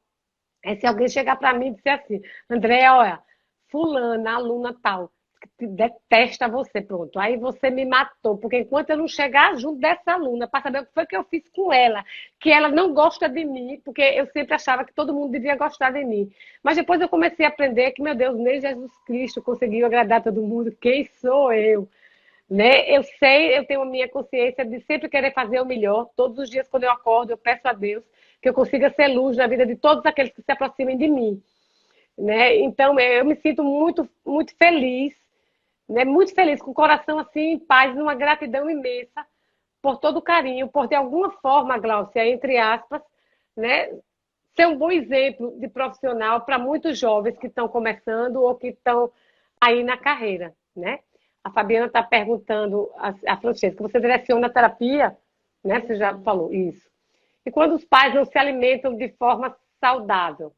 É se alguém chegar para mim e dizer assim, André, olha, fulana, aluna tal, detesta você, pronto. Aí você me matou, porque enquanto eu não chegar junto dessa aluna, para saber o que foi que eu fiz com ela, que ela não gosta de mim, porque eu sempre achava que todo mundo devia gostar de mim. Mas depois eu comecei a aprender que, meu Deus, nem Jesus Cristo conseguiu agradar todo mundo. Quem sou eu? Né? Eu sei, eu tenho a minha consciência de sempre querer fazer o melhor. Todos os dias, quando eu acordo, eu peço a Deus que eu consiga ser luz na vida de todos aqueles que se aproximem de mim. Né? Então, eu me sinto muito, muito feliz, né? Muito feliz, com o coração assim em paz, numa gratidão imensa por todo o carinho, por de alguma forma, Gláucia, entre aspas, né? Ser um bom exemplo de profissional para muitos jovens que estão começando ou que estão aí na carreira, né? A Fabiana está perguntando, a Francesca, você direciona terapia? Né? Você já falou isso. E quando os pais não se alimentam de forma saudável?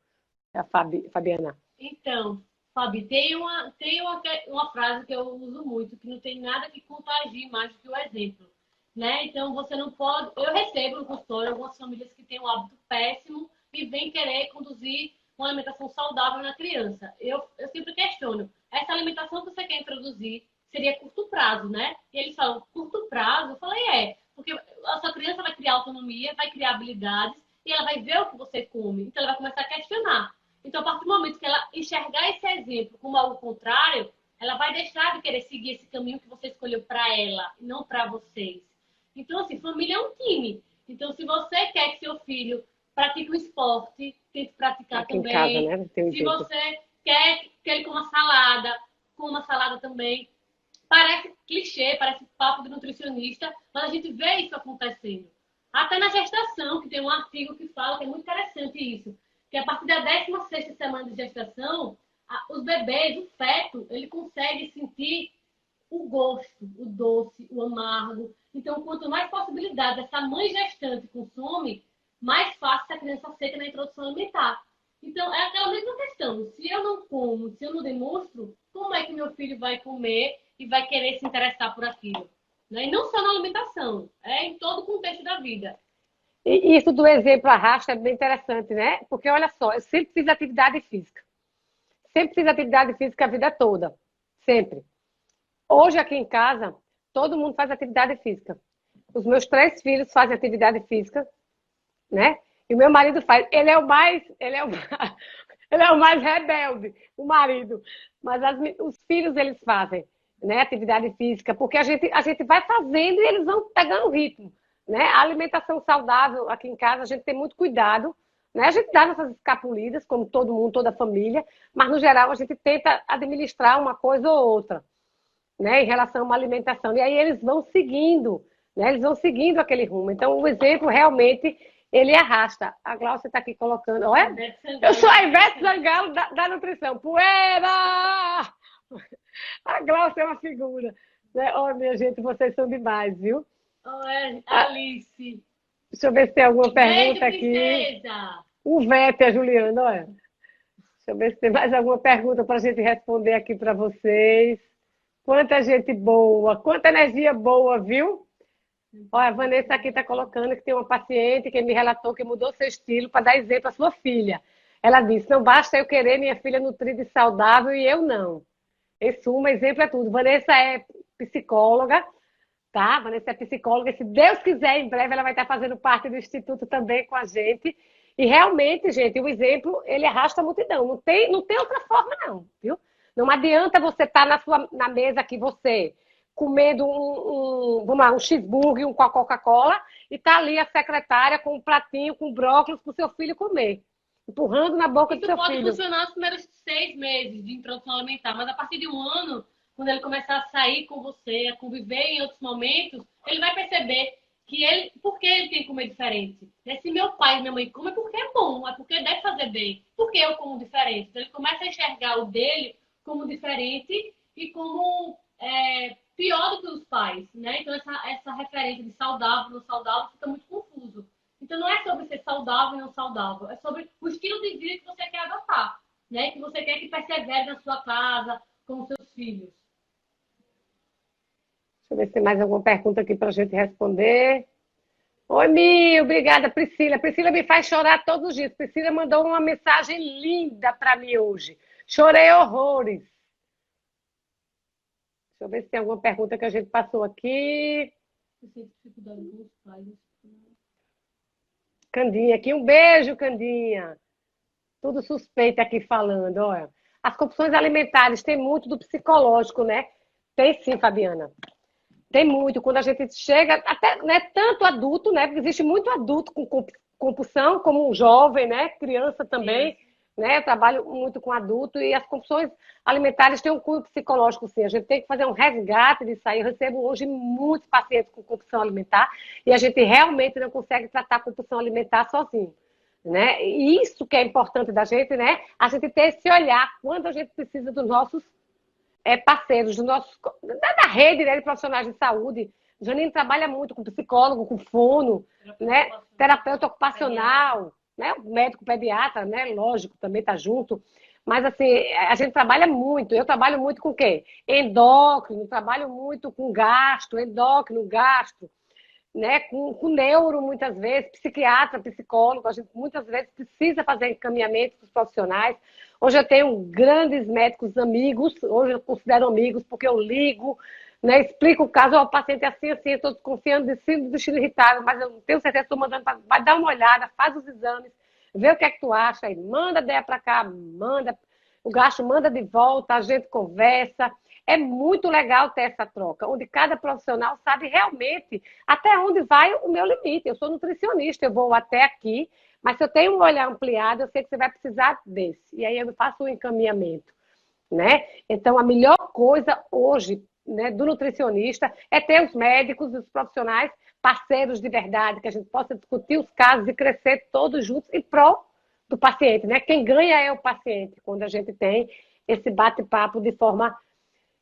A Fabiana. Então, Fabi, tem uma frase que eu uso muito, que não tem nada que contagie mais do que o exemplo. Né? Então, você não pode... Eu recebo no consultório algumas famílias que têm um hábito péssimo e vêm querer conduzir uma alimentação saudável na criança. Eu sempre questiono, essa alimentação que você quer introduzir seria curto prazo, né? E eles falam, curto prazo? Eu falei, porque a sua criança vai criar autonomia, vai criar habilidades e ela vai ver o que você come. Então, ela vai começar a questionar. Então, a partir do momento que ela enxergar esse exemplo como algo contrário, ela vai deixar de querer seguir esse caminho que você escolheu para ela, e não para vocês. Então, assim, família é um time. Então, se você quer que seu filho pratique um esporte, tente praticar aqui também. Em casa, né? Se você quer que ele coma salada também. Parece clichê, parece papo de nutricionista, mas a gente vê isso acontecendo. Até na gestação, que tem um artigo que fala que é muito interessante isso, que a partir da 16ª semana de gestação, os bebês, o feto, ele consegue sentir o gosto, o doce, o amargo. Então, quanto mais possibilidades essa mãe gestante consome, mais fácil a criança seca na introdução alimentar. Então, é aquela mesma questão. Se eu não como, se eu não demonstro, como é que meu filho vai comer e vai querer se interessar por aquilo? Né? E não só na alimentação, é em todo o contexto da vida. E isso do exemplo arrasta é bem interessante, né? Porque, olha só, eu sempre fiz atividade física. Sempre fiz atividade física a vida toda. Sempre. Hoje, aqui em casa, todo mundo faz atividade física. Os meus 3 filhos fazem atividade física, né? E o meu marido faz. Ele é o mais rebelde, o marido. Mas os filhos, eles fazem, né? Atividade física, porque a gente vai fazendo e eles vão pegando o ritmo, né? A alimentação saudável aqui em casa, a gente tem muito cuidado, né? A gente dá nossas escapulidas, como todo mundo, toda a família, mas no geral a gente tenta administrar uma coisa ou outra, né, em relação a uma alimentação. E aí eles vão seguindo, né? Eles vão seguindo aquele rumo. Então, o exemplo realmente ele arrasta. A Glaucia está aqui colocando, olha, eu sou a Ivete Sangalo da nutrição. Poeira! A Glaucia é uma figura. Né? Oh, minha gente, vocês são demais, viu? Oh, Alice. Deixa eu ver se tem alguma pergunta Beijo, aqui. princesa. O Vete, a Juliana, olha. Deixa eu ver se tem mais alguma pergunta para a gente responder aqui para vocês. Quanta gente boa, quanta energia boa, viu? Olha, a Vanessa aqui está colocando que tem uma paciente que me relatou que mudou seu estilo para dar exemplo à sua filha. Ela disse, não basta eu querer minha filha nutrida e saudável e eu não. Em suma, exemplo é tudo. Vanessa é psicóloga, tá? Vanessa é psicóloga e se Deus quiser, em breve ela vai estar fazendo parte do Instituto também com a gente. E realmente, gente, o exemplo, ele arrasta a multidão. Não tem outra forma, não, viu? Não adianta você estar na mesa aqui, você comendo vamos lá, um cheeseburger, um Coca-Cola, e tá ali a secretária com um pratinho com brócolis para o seu filho comer, empurrando na boca do seu filho. Isso pode funcionar nos primeiros 6 meses de introdução alimentar, mas a partir de 1 ano, quando ele começar a sair com você, a conviver em outros momentos, ele vai perceber por que ele tem que comer diferente. Se meu pai e minha mãe comem, é porque é bom, é porque deve fazer bem. Por que eu como diferente? Então, ele começa a enxergar o dele como diferente e como pior do que os pais, né? Então, essa referência de saudável e não saudável fica muito confuso. Então, não é sobre ser saudável e não saudável, é sobre o estilo de vida que você quer adotar, né? Que você quer que persevere na sua casa, com os seus filhos. Deixa eu ver se tem mais alguma pergunta aqui para a gente responder. Oi, Mi, obrigada, Priscila. Priscila me faz chorar todos os dias. Priscila mandou uma mensagem linda para mim hoje. Chorei horrores. Deixa eu ver se tem alguma pergunta que a gente passou aqui. Candinha aqui, um beijo, Candinha. Tudo suspeito aqui falando, olha. As compulsões alimentares tem muito do psicológico, né? Tem sim, Fabiana. Tem muito. Quando a gente chega, até né, tanto adulto, né? Porque existe muito adulto com compulsão, como um jovem, né? Criança também. Sim. Né? Eu trabalho muito com adulto e as compulsões alimentares têm um cunho psicológico, sim. A gente tem que fazer um resgate disso aí. Eu recebo hoje muitos pacientes com compulsão alimentar e a gente realmente não consegue tratar a compulsão alimentar sozinho. Né? E isso que é importante da gente, né? A gente ter esse olhar quando a gente precisa dos nossos parceiros, da rede, né, de profissionais de saúde. O Janine trabalha muito com psicólogo, com fono, né? Terapeuta ocupacional, né? O médico pediatra, né? Lógico, também está junto. Mas, assim, a gente trabalha muito. Eu trabalho muito com o quê? Endócrino, trabalho muito com gastro, endócrino, gastro, né? Com neuro, muitas vezes, psiquiatra, psicólogo. A gente muitas vezes precisa fazer encaminhamento para os profissionais. Hoje eu tenho grandes médicos amigos, hoje eu considero amigos, porque eu ligo, né? Explico o caso, o paciente é assim, assim, estou desconfiando de síndrome do intestino irritável, mas eu tenho certeza, estou mandando para vai dar uma olhada, faz os exames, vê o que é que tu acha, aí manda a ideia para cá, manda, o gasto manda de volta, a gente conversa. É muito legal ter essa troca, onde cada profissional sabe realmente até onde vai o meu limite. Eu sou nutricionista, eu vou até aqui, mas se eu tenho um olhar ampliado, eu sei que você vai precisar desse. E aí eu faço o encaminhamento, né? Então, a melhor coisa hoje, né, do nutricionista é ter os médicos, os profissionais, parceiros de verdade, que a gente possa discutir os casos e crescer todos juntos em prol do paciente, né? Quem ganha é o paciente, quando a gente tem esse bate-papo de forma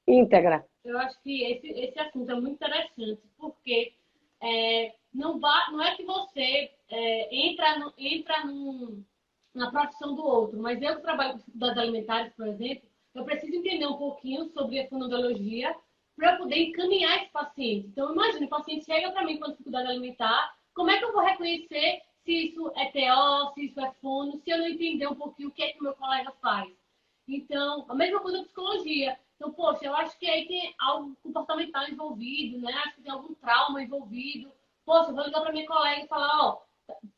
íntegra. Eu acho que esse assunto é muito interessante, porque não é que você entra na profissão do outro, mas eu que trabalho com dificuldades alimentares, por exemplo, eu preciso entender um pouquinho sobre a fonoaudiologia para eu poder encaminhar esse paciente. Então, imagina, o paciente chega para mim com dificuldade alimentar, como é que eu vou reconhecer se isso é TO, se isso é fono, se eu não entender um pouquinho o que é que o meu colega faz? Então, a mesma coisa da psicologia. Então, poxa, eu acho que aí tem algo comportamental envolvido, né? Acho que tem algum trauma envolvido. poxa, eu vou ligar para minha colega e falar, ó,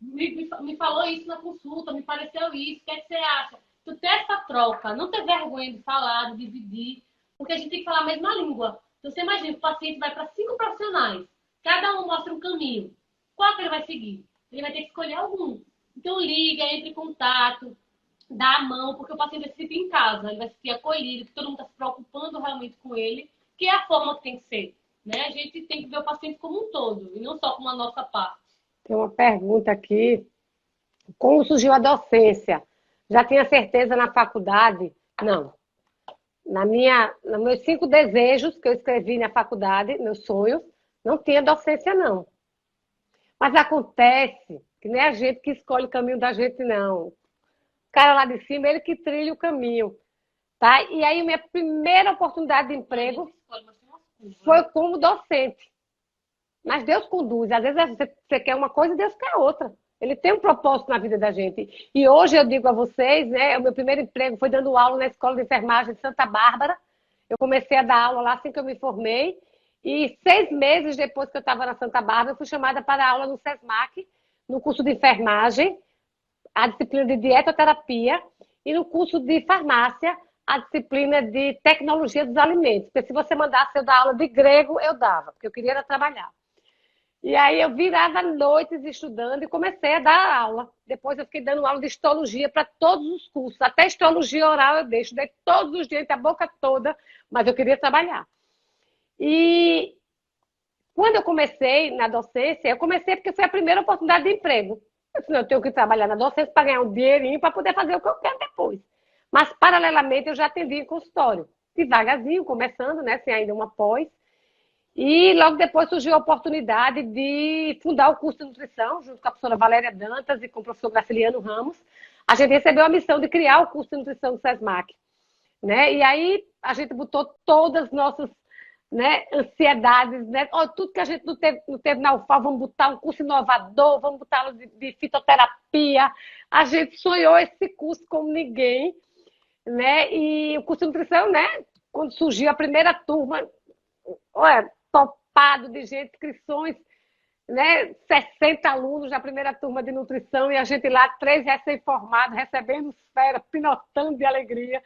me falou isso na consulta, me pareceu isso, o que é que você acha? Tu ter essa troca, não ter vergonha de falar, de dividir, porque a gente tem que falar a mesma língua. Então, você imagina, o paciente vai para 5 profissionais, cada um mostra um caminho. Qual que ele vai seguir? Ele vai ter que escolher algum. Então, liga, entre em contato, dá a mão, porque o paciente vai se sentir em casa, ele vai se sentir acolhido, que todo mundo está se preocupando realmente com ele, que é a forma que tem que ser. Né? A gente tem que ver o paciente como um todo, e não só como a nossa parte. Tem uma pergunta aqui. Como surgiu a docência? Já tinha certeza na faculdade? Não. Nos meus 5 desejos que eu escrevi na faculdade, meus sonhos, não tinha docência, não. Mas acontece que não é a gente que escolhe o caminho da gente, não. O cara lá de cima, ele que trilha o caminho. Tá? E aí, minha primeira oportunidade de emprego foi como docente. Mas Deus conduz. Às vezes você quer uma coisa e Deus quer outra. Ele tem um propósito na vida da gente. E hoje eu digo a vocês, né? O meu primeiro emprego foi dando aula na Escola de Enfermagem de Santa Bárbara. Eu comecei a dar aula lá assim que eu me formei. E 6 meses depois que eu estava na Santa Bárbara, eu fui chamada para dar aula no SESMAC, no curso de enfermagem, a disciplina de dietoterapia, e no curso de farmácia, a disciplina de tecnologia dos alimentos. Porque se você mandasse eu dar aula de grego, eu dava, porque eu queria era trabalhar. E aí eu virava noites estudando e comecei a dar aula. Depois eu fiquei dando aula de histologia para todos os cursos. Até histologia oral eu dei. Estudei todos os dias, a boca toda, mas eu queria trabalhar. E quando eu comecei na docência, eu comecei porque foi a primeira oportunidade de emprego. Eu disse, não, eu tenho que trabalhar na docência para ganhar um dinheirinho para poder fazer o que eu quero depois. Mas, paralelamente, eu já atendi em consultório. Devagarzinho, começando, né, sem ainda uma pós. E logo depois surgiu a oportunidade de fundar o curso de nutrição, junto com a professora Valéria Dantas e com o professor Graciliano Ramos. A gente recebeu a missão de criar o curso de nutrição do SESMAC. Né? E aí a gente botou todas as nossas, né, ansiedades, né? Tudo que a gente não teve na UFAL, vamos botar um curso inovador, vamos botar aula de fitoterapia. A gente sonhou esse curso como ninguém. Né? E o curso de nutrição, né? Quando surgiu a primeira turma, olha, topado de gente, inscrições, né? 60 alunos na primeira turma de nutrição e a gente lá, 3 recém-formados, recebendo esfera, pinotando de alegria,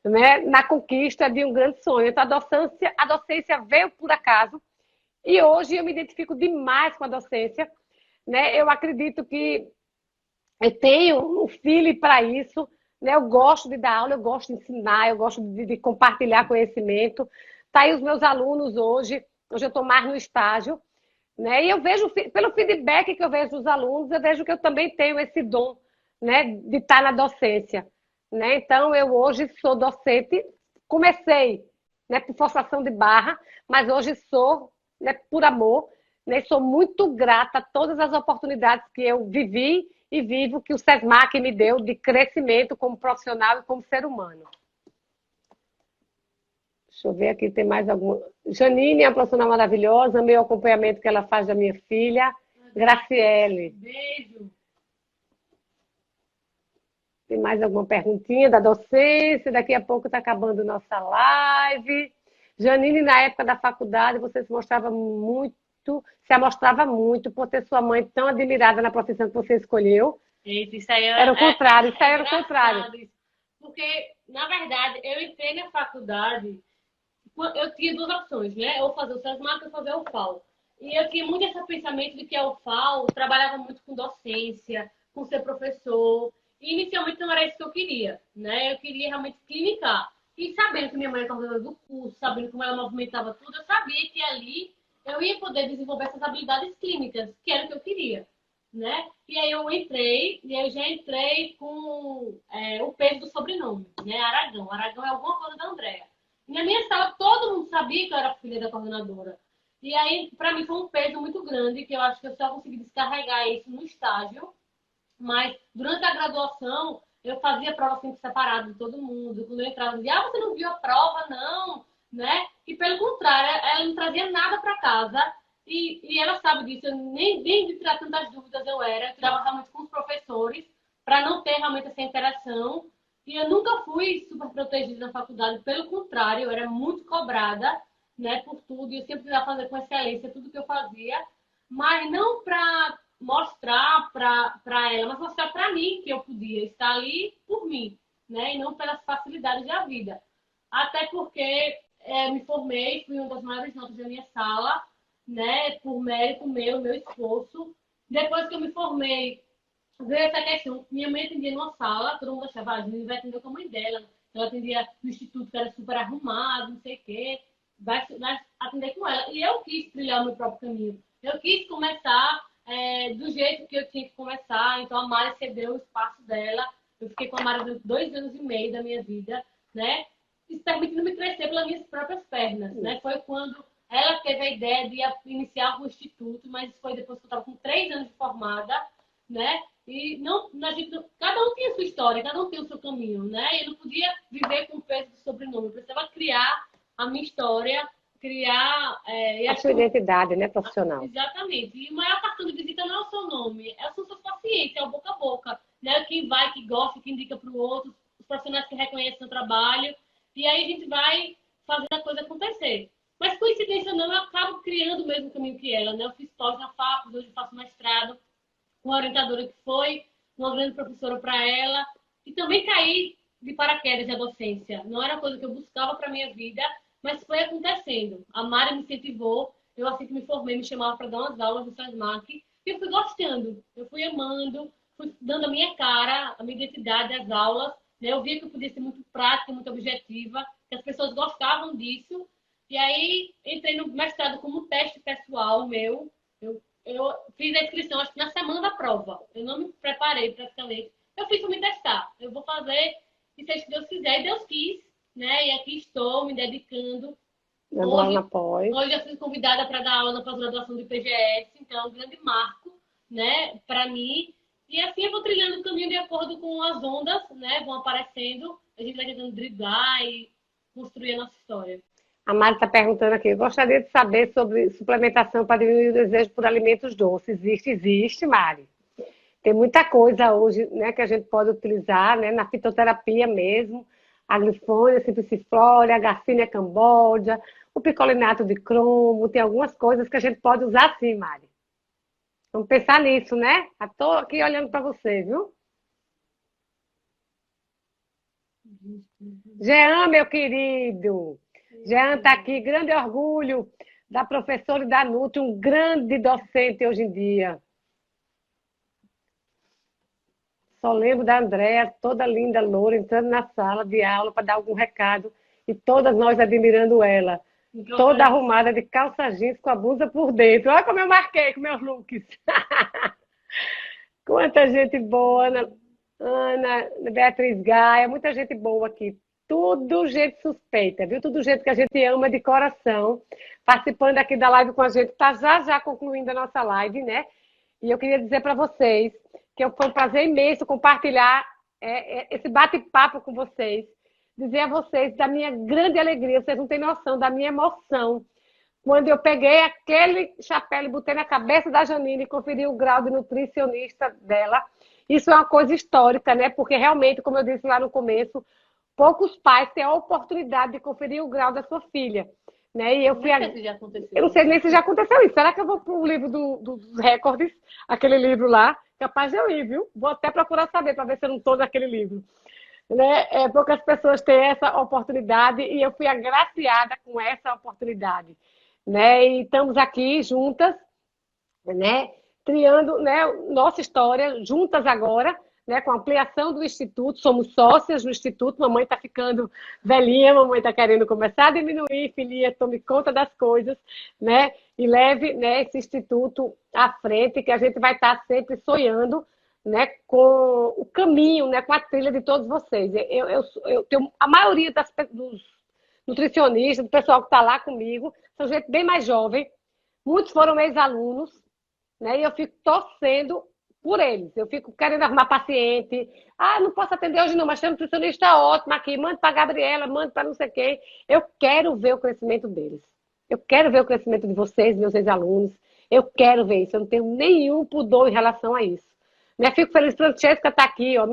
né? Na conquista de um grande sonho. Então, a docência veio por acaso e hoje eu me identifico demais com a docência, né? Eu acredito que eu tenho um feeling para isso, né? Eu gosto de dar aula, eu gosto de ensinar, eu gosto de compartilhar conhecimento. Tá aí os meus alunos hoje eu estou mais no estágio, né? E eu vejo, pelo feedback que eu vejo dos alunos, eu vejo que eu também tenho esse dom, né, de estar na docência, né? Então, eu hoje sou docente, comecei, né, por forçação de barra, mas hoje sou, né, por amor, né? Sou muito grata a todas as oportunidades que eu vivi e vivo que o SESMAC me deu de crescimento como profissional e como ser humano. Deixa eu ver aqui, tem mais alguma. Janine é uma profissional maravilhosa, meu acompanhamento que ela faz da minha filha. Graciele. Beijo. Tem mais alguma perguntinha da docência? Daqui a pouco está acabando nossa live. Janine, na época da faculdade, você se mostrava muito por ter sua mãe tão admirada na profissão que você escolheu. Isso aí era o contrário, isso aí era o contrário. Porque, na verdade, eu entrei na faculdade, eu tinha 2 opções, né? Ou fazer o SESMAC ou fazer o FAO. E eu tinha muito esse pensamento de que a UFAL trabalhava muito com docência, com ser professor. E inicialmente não era isso que eu queria, né? Eu queria realmente clinicar. E sabendo que minha mãe era coordenadora do curso, sabendo como ela movimentava tudo, eu sabia que ali eu ia poder desenvolver essas habilidades clínicas, que era o que eu queria, né? E aí eu entrei, e eu já entrei com o peso do sobrenome, né? Aragão. Aragão é alguma coisa da Andréa. E na minha sala, todo mundo sabia que eu era filha da coordenadora. E aí, para mim, foi um peso muito grande, que eu acho que eu só consegui descarregar isso no estágio. Mas, durante a graduação, eu fazia prova sempre separada de todo mundo. Quando eu entrava, eu dizia, você não viu a prova, não, né? E, pelo contrário, ela não trazia nada para casa. E ela sabe disso. Eu nem de tirar tantas dúvidas eu tirava realmente com os professores, para não ter realmente essa interação. E eu nunca fui super protegida na faculdade. Pelo contrário, eu era muito cobrada, né, por tudo. E eu sempre precisava fazer com excelência tudo que eu fazia. mas não para mostrar para ela, mas mostrar para mim que eu podia estar ali por mim, né? E não pelas facilidades da vida. Até porque me formei, fui uma das maiores notas da minha sala, né? Por mérito meu esforço. Depois que eu me formei, veio essa questão. Minha mãe atendia numa sala, todo mundo achava, a Júlia vai atender com a mãe dela. Ela atendia no instituto, que era super arrumado, não sei o quê. Vai atender com ela. E eu quis trilhar o meu próprio caminho. Eu quis começar do jeito que eu tinha que começar. Então a Mari cedeu o espaço dela. Eu fiquei com a Mari durante 2 anos e meio da minha vida, né? Isso permitindo me crescer pelas minhas próprias pernas, né? Foi quando ela teve a ideia de iniciar o instituto, mas foi depois que eu estava com 3 anos de formada, né? E não, cada um tinha a sua história, cada um tem o seu caminho, né? E eu não podia viver com o peso do sobrenome. Eu precisava criar a minha história, criar... a sua identidade, né, profissional. Exatamente. E o maior cartão de visita não é o seu nome, são os seus pacientes, é o boca a boca. Né? Quem vai, que gosta, que indica para o outro, os profissionais que reconhecem o seu trabalho. E aí a gente vai fazer a coisa acontecer. Mas, coincidência não, eu acabo criando o mesmo caminho que ela, né? Eu fiz pós na FAP, hoje eu faço mestrado com uma orientadora que foi uma grande professora para ela. E também caí de paraquedas na docência. Não era coisa que eu buscava para minha vida, mas foi acontecendo. A Mari me incentivou. Eu, assim que me formei, me chamava para dar umas aulas no SESMAC. E eu fui gostando. Eu fui amando, fui dando a minha cara, a minha identidade às aulas. Eu via que eu podia ser muito prática, muito objetiva, que as pessoas gostavam disso. E aí, entrei no mestrado como teste pessoal meu. Eu fiz a inscrição, acho que na semana da prova. Eu não me preparei praticamente. Eu fiz para me testar. Eu vou fazer, e seja Deus quiser, e Deus quis, né? E aqui estou me dedicando. Hoje eu fui convidada para dar aula na pós-graduação do IPGS, então é um grande marco, né, para mim. E assim eu vou trilhando o caminho de acordo com as ondas, né? Vão aparecendo. A gente vai tentando driblar e construir a nossa história. A Mari está perguntando aqui, eu gostaria de saber sobre suplementação para diminuir o desejo por alimentos doces. Existe, Mari. Tem muita coisa hoje, né, que a gente pode utilizar, né, na fitoterapia mesmo. A glifônia, cipriciflora, a garcinia camboja, o picolinato de cromo. Tem algumas coisas que a gente pode usar sim, Mari. Vamos pensar nisso, né? Estou aqui olhando para você, viu? Jean, meu querido. Jean está aqui, grande orgulho da professora e da Nutri, um grande docente hoje em dia. Só lembro da Andréa, toda linda, loura, entrando na sala de aula para dar algum recado e todas nós admirando ela. Toda arrumada de calça jeans com a blusa por dentro. Olha como eu marquei com meus looks. Quanta gente boa, Ana, Beatriz Gaia, muita gente boa aqui. Tudo gente suspeita, viu? Tudo gente que a gente ama de coração, participando aqui da live com a gente. Está já concluindo a nossa live, né? E eu queria dizer para vocês que foi um prazer imenso compartilhar esse bate-papo com vocês. Dizer a vocês da minha grande alegria, vocês não têm noção da minha emoção. Quando eu peguei aquele chapéu e botei na cabeça da Janine e conferi o grau de nutricionista dela. Isso é uma coisa histórica, né? Porque realmente, como eu disse lá no começo, poucos pais têm a oportunidade de conferir o grau da sua filha. Né? E eu fui. Eu não sei nem se já aconteceu isso. Será que eu vou para o livro dos recordes, aquele livro lá? Capaz de eu ir, viu? Vou até procurar saber para ver se eu não estou naquele livro. Né? Poucas pessoas têm essa oportunidade e eu fui agraciada com essa oportunidade. Né? E estamos aqui juntas, né? Triando, né, nossa história, juntas agora, né, com a ampliação do Instituto, somos sócias do Instituto, mamãe está ficando velhinha, mamãe está querendo começar a diminuir, filhinha, tome conta das coisas, né, e leve, né, esse Instituto à frente, que a gente vai estar sempre sonhando, né, com o caminho, né, com a trilha de todos vocês. Eu tenho a maioria dos nutricionistas, do pessoal que está lá comigo, são gente bem mais jovem, muitos foram ex-alunos, né, e eu fico torcendo por eles. Eu fico querendo arrumar paciente. Ah, não posso atender hoje não, mas tem um nutricionista ótimo aqui. Mande para a Gabriela, mande para não sei quem. Eu quero ver o crescimento deles. Eu quero ver o crescimento de vocês, meus ex-alunos. Eu quero ver isso. Eu não tenho nenhum pudor em relação a isso. Né? Fico feliz. Francesca está aqui. Ó.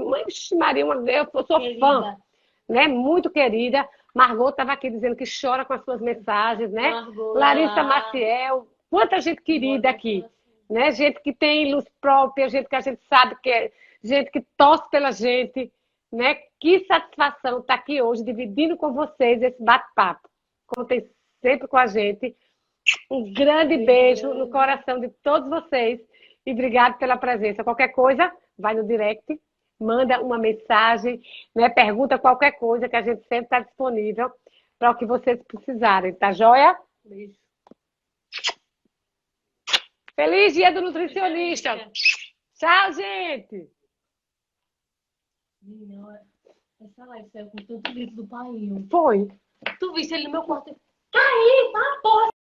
Maria, eu sou querida. Fã. Né? Muito querida. Margot estava aqui dizendo que chora com as suas mensagens. Né? Larissa Maciel. Quanta gente querida aqui. né? Gente que tem luz própria, gente que a gente sabe que é, gente que torce pela gente, né? Que satisfação estar aqui hoje dividindo com vocês esse bate-papo. Contem sempre com a gente. Um grande beijo no coração de todos vocês e obrigado pela presença. Qualquer coisa, vai no direct, manda uma mensagem, né? Pergunta qualquer coisa que a gente sempre está disponível para o que vocês precisarem, tá joia? Beijo. Feliz dia do nutricionista! Tchau, gente! Menina, essa live saiu com tanto grito do pai. Foi. Tu viste ele no meu quarto? Caí, tá, porra!